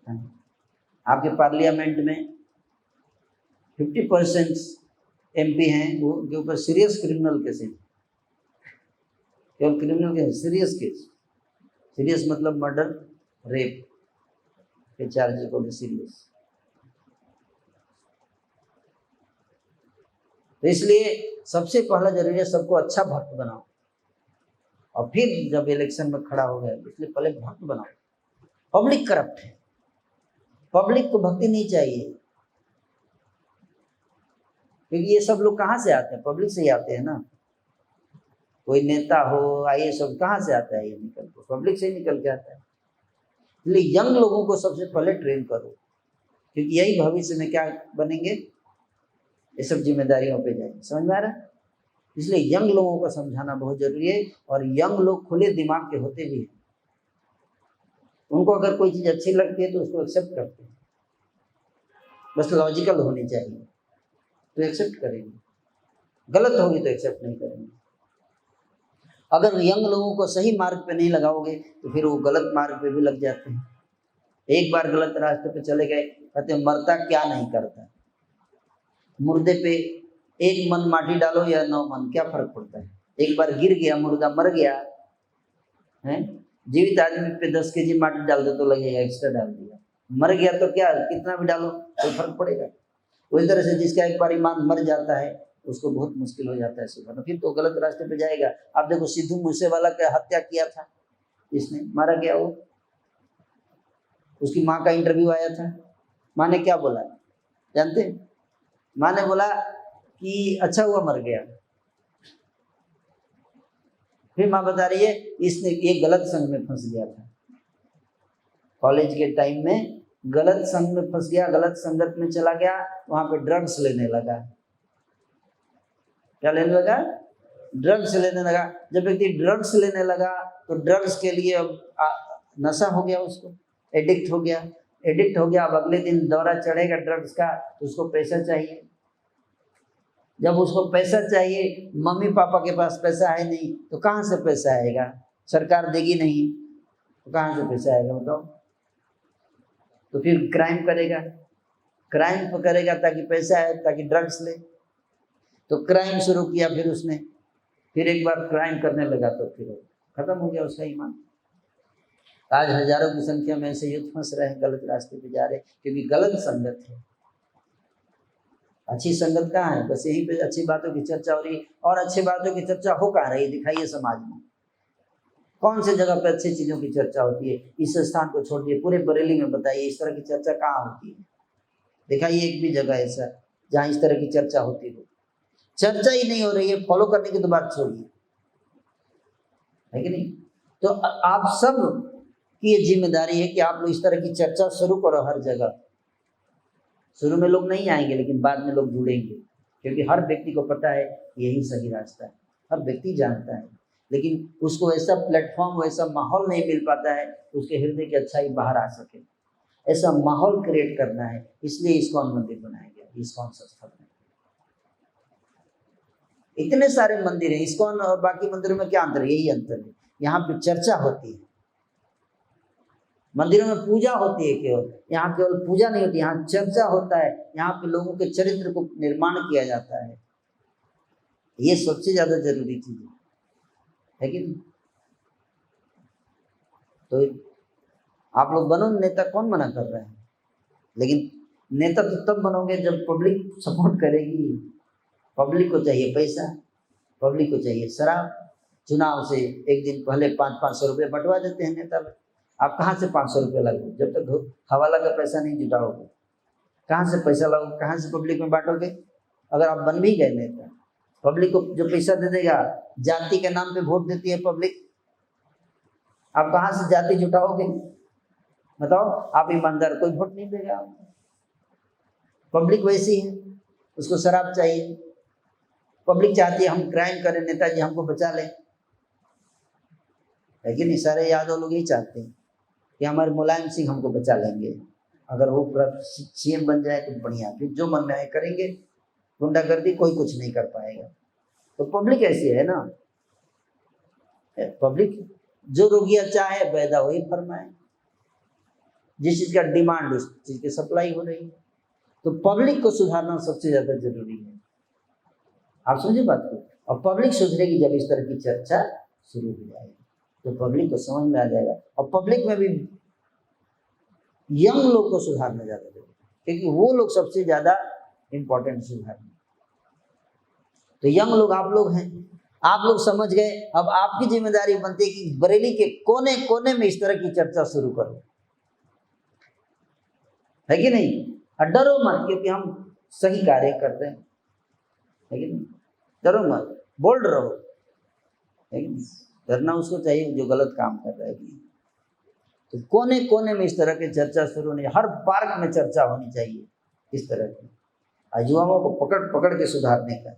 हूँ। आपके पार्लियामेंट में 50% MP हैं वो के ऊपर सीरियस क्रिमिनल केसेस, केवल क्रिमिनल के सीरियस केस, सीरियस मतलब मर्डर, रेप के चार्जेस को भी सीरियस। तो इसलिए सबसे पहला जरूरी है सबको अच्छा भक्त बनाओ, और फिर जब इलेक्शन में खड़ा हो गया, इसलिए पहले भक्त बनाओ। पब्लिक करप्ट है, पब्लिक को भक्ति नहीं चाहिए, क्योंकि ये सब लोग कहाँ से आते हैं? पब्लिक से ही आते हैं ना। कोई नेता हो, आइए, सब कहाँ से आता है? ये निकल के पब्लिक से ही निकल के आता है। इसलिए यंग लोगों को सबसे पहले ट्रेन करो, क्योंकि यही भविष्य में क्या बनेंगे, ये सब जिम्मेदारियों पे जाएंगे। समझ में आ रहा है? इसलिए यंग लोगों को समझाना बहुत जरूरी है, और यंग लोग खुले दिमाग के होते भी हैं। उनको अगर कोई चीज़ अच्छी लगती है तो उसको एक्सेप्ट करते हैं, बस लॉजिकल होनी चाहिए तो एक्सेप्ट करेंगे, गलत होगी तो एक्सेप्ट नहीं करेंगे। अगर यंग लोगों को सही मार्ग पे नहीं लगाओगे तो फिर वो गलत मार्ग पे भी लग जाते हैं। एक बार गलत रास्ते पे चले गए, कहते हैं मरता क्या नहीं करता। मुर्दे पे एक मन माटी डालो या 9 मन, क्या फर्क पड़ता है? एक बार गिर गया, मुर्दा मर गया है। जीवित आदमी पे 10 kg माटी डाल दो तो लगेगा एक्स्ट्रा डाल दिया, मर गया तो क्या, कितना भी डालो कोई फर्क पड़ेगा? उसी तरह से जिसका एक बार ईमान मर जाता है उसको बहुत मुश्किल हो जाता है सुधारना, फिर तो गलत रास्ते पे जाएगा। आप देखो सिद्धू मूसेवाला का हत्या किया था, इसने मारा गया, वो उसकी माँ का इंटरव्यू आया था, माँ ने क्या बोला जानते हैं? माँ ने बोला कि अच्छा हुआ मर गया। फिर माँ बता रही है इसने ये गलत संग में फंस गया था, कॉलेज के टाइम में गलत संग में फंस गया, गलत संगत में चला गया, वहां पे ड्रग्स लेने लगा। क्या लेने लगा? ड्रग्स लेने लगा। जब व्यक्ति ड्रग्स लेने लगा तो ड्रग्स के लिए अब नशा हो गया, उसको एडिक्ट हो गया, अब अगले दिन दौरा चढ़ेगा ड्रग्स का तो उसको पैसा चाहिए। जब उसको पैसा चाहिए, मम्मी पापा के पास पैसा है नहीं तो कहाँ से पैसा आएगा? सरकार देगी नहीं तो कहाँ से पैसा आएगा बताओ? तो फिर क्राइम करेगा, क्राइम करेगा ताकि पैसा आए, ताकि ड्रग्स ले। तो क्राइम शुरू किया फिर उसने, फिर एक बार क्राइम करने लगा तो फिर खत्म हो गया उसका ईमान। आज हजारों की संख्या में ऐसे युद्ध फंस रहे हैं, गलत रास्ते पे जा रहे हैं, क्योंकि गलत संगत है। अच्छी संगत कहाँ है? बस यहीं पे अच्छी बातों की चर्चा हो रही है, और अच्छी बातों की चर्चा हो कहाँ रही? दिखाइए समाज में कौन से जगह पे अच्छी चीजों की चर्चा होती है? इस स्थान को छोड़ दिए, पूरे बरेली में बताइए इस तरह की चर्चा कहाँ होती है? दिखाइए एक भी जगह ऐसा जहाँ इस तरह की चर्चा होती हो। चर्चा ही नहीं हो रही है, फॉलो करने की तो बात छोड़िए, है कि नहीं? तो आप सब की ये जिम्मेदारी है कि आप लोग इस तरह की चर्चा शुरू करो हर जगह। शुरू में लोग नहीं आएंगे, लेकिन बाद में लोग जुड़ेंगे, क्योंकि हर व्यक्ति को पता है यही सही रास्ता है, हर व्यक्ति जानता है, लेकिन उसको ऐसा प्लेटफॉर्म, वैसा माहौल नहीं मिल पाता है उसके हृदय की अच्छाई बाहर आ सके। ऐसा माहौल क्रिएट करना है, इसलिए इस्कॉन मंदिर बनाया गया, इस्कॉन संस्था बनाई। इतने सारे मंदिर हैं, इस्कॉन और बाकी मंदिरों में क्या अंतर है? यही अंतर है, यहाँ पे चर्चा होती है। मंदिरों में पूजा होती है केवल, यहाँ केवल पूजा नहीं होती, यहाँ चर्चा होता है, यहाँ पे लोगों के चरित्र को निर्माण किया जाता है। ये सबसे ज्यादा जरूरी चीज है कि नहीं? तो आप लोग बनो नेता, कौन मना कर रहा है? लेकिन नेता तो तब बनोगे जब पब्लिक सपोर्ट करेगी। पब्लिक को चाहिए पैसा, पब्लिक को चाहिए शराब, चुनाव से एक दिन पहले 500-500 रुपये बंटवा देते हैं नेता लोग। आप कहाँ से 500 रुपये लाओगे? जब तक हवाला का पैसा नहीं जुटाओगे कहाँ से पैसा लाओगे? कहाँ से पब्लिक में बांटोगे? अगर आप बन भी गए नेता, पब्लिक को जो पैसा दे देगा, जाति के नाम पे वोट देती है पब्लिक, आप कहाँ से जाति जुटाओगे? बताओ। आप ईमानदार, कोई वोट नहीं देगा आपको। पब्लिक वैसी है, उसको शराब चाहिए। पब्लिक चाहती है हम क्राइम करें, नेताजी हमको बचा लें, लेकिन सारे यादव लोग यही चाहते हैं कि हमारे मुलायम सिंह हमको बचा लेंगे, अगर वो सीएम बन जाए तो बढ़िया, फिर जो मन में आए करेंगे, गुंडागर्दी कोई कुछ नहीं कर पाएगा। तो पब्लिक ऐसी है ना, पब्लिक जो रोगिया चाहे पैदा वही फरमाए, जिस चीज का डिमांड उस चीज की सप्लाई हो रही है। तो पब्लिक को सुधारना सबसे ज्यादा जरूरी है। आप समझे बात को। और पब्लिक सुधरेगी जब इस तरह की चर्चा शुरू हो जाएगी, तो पब्लिक को समझ में आ जाएगा। और पब्लिक में भी यंग लोग को सुधारना ज्यादा जरूरी, क्योंकि वो लोग सबसे ज्यादा इंपॉर्टेंट सुधारना। तो यंग लोग आप लोग हैं, आप लोग समझ गए। अब आपकी जिम्मेदारी बनती है कि बरेली के कोने कोने में इस तरह की चर्चा शुरू करो, है कि नहीं? और डरो मत, क्योंकि हम सही कार्य करते हैं, है कि नहीं? डरो मत, बोल्ड रहो, है कि नहीं? डरना उसको चाहिए जो गलत काम कर रहा है। तो कोने कोने में इस तरह की चर्चा शुरू होनी, हर पार्क में चर्चा होनी चाहिए इस तरह की, युवाओं को पकड़ पकड़ के सुधारने का।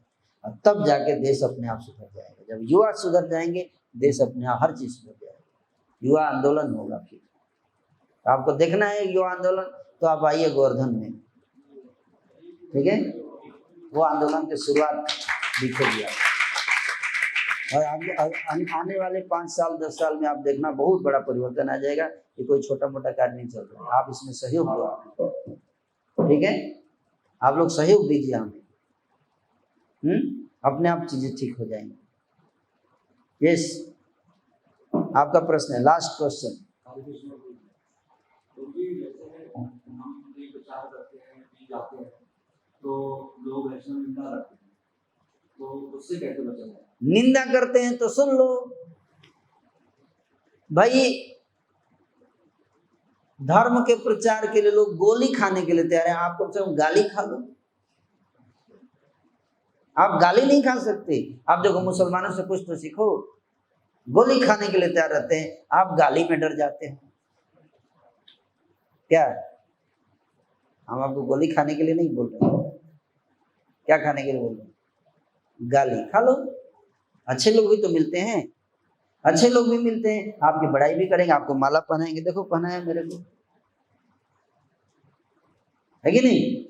और तब जाके देश अपने आप सुधर जाएगा। जब युवा सुधर जाएंगे, देश अपने आप हर चीज सुधर जाएगी। युवा आंदोलन होगा। फिर आपको देखना है युवा आंदोलन, तो आप आइए गोवर्धन में, ठीक है? वो आंदोलन की शुरुआत दिखेगी आप। और आने वाले 5 साल 10 साल में आप देखना बहुत बड़ा परिवर्तन आ जाएगा। कि कोई छोटा मोटा कार्य नहीं चल रहा, आप इसमें सहयोग दो, ठीक है? आप लोग सहयोग दीजिए हमें, अपने आप चीजें ठीक हो जाएंगी। यस, आपका प्रश्न है, लास्ट क्वेश्चन। तो लोग ऐसा निंदा करते हैं, तो उससे कैसे बचा जाए? निंदा करते हैं तो सुन लो भाई। धर्म के प्रचार के लिए लोग गोली खाने के लिए तैयार है, आप कम से कम गाली खा लो। आप गाली नहीं खा सकते। आप देखो मुसलमानों से कुछ तो सीखो, गोली खाने के लिए तैयार रहते हैं, आप गाली में डर जाते हैं। क्या हम आपको गोली खाने के लिए नहीं बोल रहे, क्या खाने के लिए बोल रहे हैं? गाली खा लो। अच्छे लोग भी तो मिलते हैं, अच्छे लोग भी मिलते हैं, आपकी बड़ाई भी करेंगे, आपको माला पहनाएंगे, देखो पहनाया मेरे को, है कि नहीं?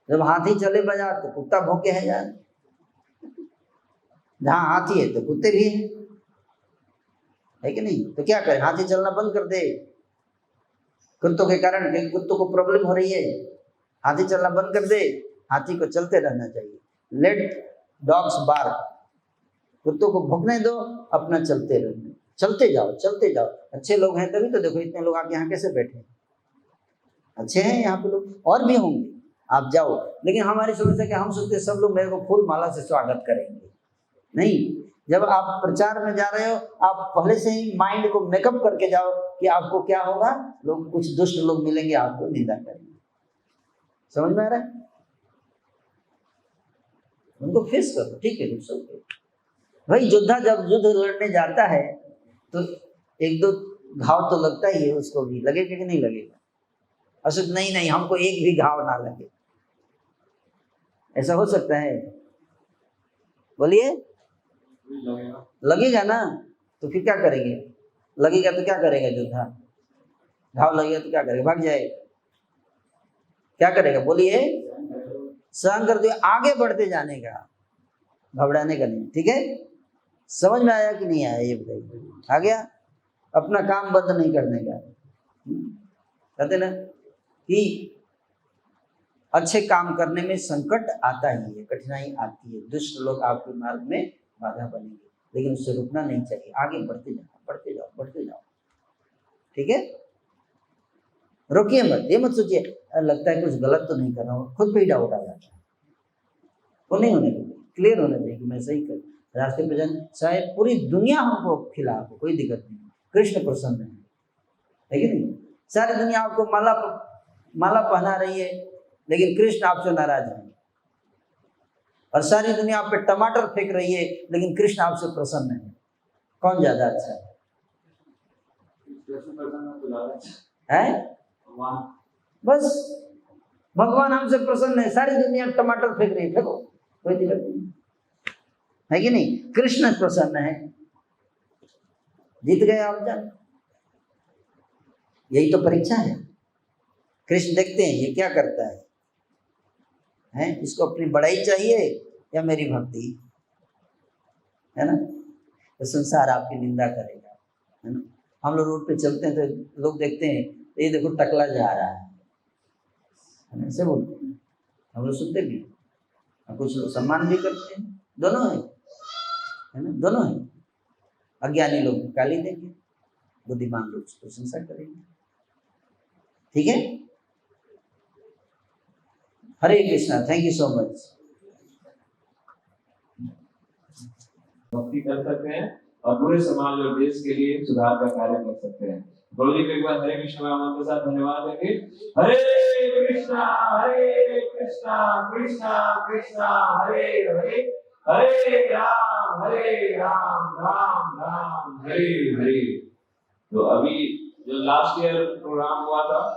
जब हाथी चले बाजार तो कुत्ता भौंके है यार, जहां हाथी है तो कुत्ते भी हैं, है कि नहीं? तो क्या करें, हाथी चलना बंद कर दे कुत्तों के कारण, क्योंकि कुत्तों को प्रॉब्लम हो रही है। हाथी चलना बंद कर दे, हाथी को चलते रहना चाहिए। लेट डॉग्स बार्क, कुत्तों को भौंकने दो, अपना चलते रहना, चलते जाओ चलते जाओ। अच्छे लोग हैं तभी तो देखो इतने लोग आके यहाँ कैसे बैठे, अच्छे हैं यहाँ पे लोग, और भी होंगे, आप जाओ। लेकिन हमारी समस्या क्या, हम सोचते सब लोग मेरे को फूल माला से स्वागत करेंगे। नहीं, जब आप प्रचार में जा रहे हो, आप पहले से ही माइंड को मेकअप करके जाओ कि आपको क्या होगा, लोग कुछ दुष्ट लोग मिलेंगे, आपको निंदा करेंगे। समझ में आ रहा है? उनको फेस करो, ठीक है? भाई योद्धा जब युद्ध लड़ने जाता है तो 1-2 घाव तो लगता ही है, उसको भी लगेगा कि नहीं लगेगा? अशुद्ध नहीं, हमको एक भी घाव ना लगे, ऐसा हो सकता है? बोलिए, लगेगा ना? तो फिर क्या करेंगे? लगेगा तो क्या करेगा योद्धा? घाव लगेगा तो क्या करेगा? भाग जाए? क्या करेगा? बोलिए, सहन कर दो, आगे बढ़ते जाने का, घबराने का नहीं, ठीक है? समझ में आया कि नहीं आया ये बताइए? आ गया? अपना काम बंद नहीं करने का। कहते ना कि अच्छे काम करने में संकट आता ही है, कठिनाई आती है, दुष्ट लोग आपके मार्ग में बाधा बनेंगे, लेकिन उससे रुकना नहीं चाहिए, आगे बढ़ते जाओ बढ़ते जाओ बढ़ते जाओ, ठीक है? रुकिए मत, ये मत सोचिए लगता है कुछ गलत तो नहीं कर रहा हूँ, खुद पे ही डाउट आ जाता है, वो नहीं होने देंगे। क्लियर होना चाहिए कि मैं सही कर रास्ते पे जाने, चाहे पूरी दुनिया हमको खिलाफ हो, कोई दिक्कत नहीं, कृष्ण प्रसन्न है कि नहीं। सारी दुनिया आपको माला पहना रही है, लेकिन कृष्ण आपसे नाराज है। और सारी दुनिया आप पे टमाटर फेंक रही है, लेकिन कृष्ण आपसे प्रसन्न है। कौन ज्यादा अच्छा है? बस भगवान हमसे प्रसन्न है, सारी दुनिया टमाटर फेंक रही है, फेंको, कोई दिक्कत नहीं है कि नहीं। कृष्ण प्रसन्न है, जीत गए आप जान। यही तो परीक्षा है। कृष्ण देखते हैं ये क्या करता है, इसको अपनी बड़ाई चाहिए या मेरी भक्ति, है ना। तो संसार आपकी निंदा करेगा, है ना। हम लोग रोड पे चलते हैं तो लोग देखते हैं, ये देखो टकला जा रहा है ना, ऐसे बोलते हैं, हम लोग सुनते भी, कुछ लोग सम्मान भी करते हैं, दोनों है ना, दोनों है। अज्ञानी लोग गाली देंगे, बुद्धिमान लोग प्रशंसा करेंगे, ठीक है। Hare Krishna, thank you so much. भक्ति कर सकते हैं और पूरे समाज और देश के लिए सुधार का कार्य कर सकते हैं। गुरु जी को एक बार हरे कृष्णा नाम के साथ धन्यवाद देंगे। हरे कृष्णा कृष्णा कृष्णा हरे हरे, हरे राम राम राम हरे हरे। तो अभी जो लास्ट ईयर प्रोग्राम हुआ था